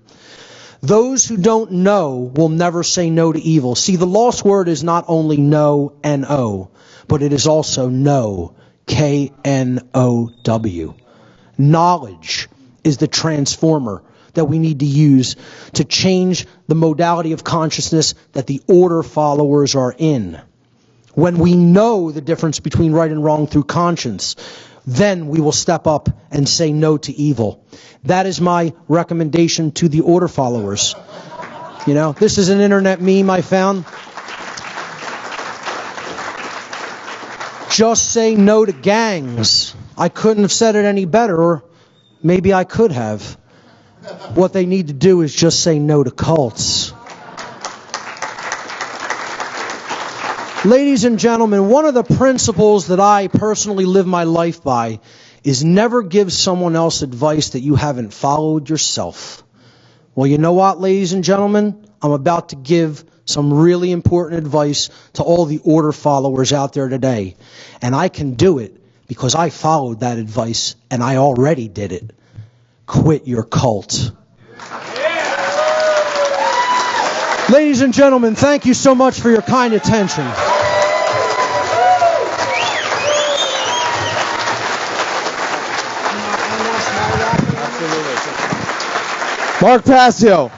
Those who don't know will never say no to evil. See, the lost word is not only no, N-O, but it is also know, K-N-O-W. Knowledge is the transformer that we need to use to change the modality of consciousness that the order followers are in. When we know the difference between right and wrong through conscience, then we will step up and say no to evil. That is my recommendation to the order followers. You know, this is an internet meme I found. Just say no to gangs. I couldn't have said it any better, or maybe I could have. What they need to do is just say no to cults. Ladies and gentlemen, one of the principles that I personally live my life by is never give someone else advice that you haven't followed yourself. Well, you know what, ladies and gentlemen? I'm about to give some really important advice to all the order followers out there today. And I can do it because I followed that advice and I already did it. Quit your cult. Ladies and gentlemen, thank you so much for your kind attention. Mark Passio.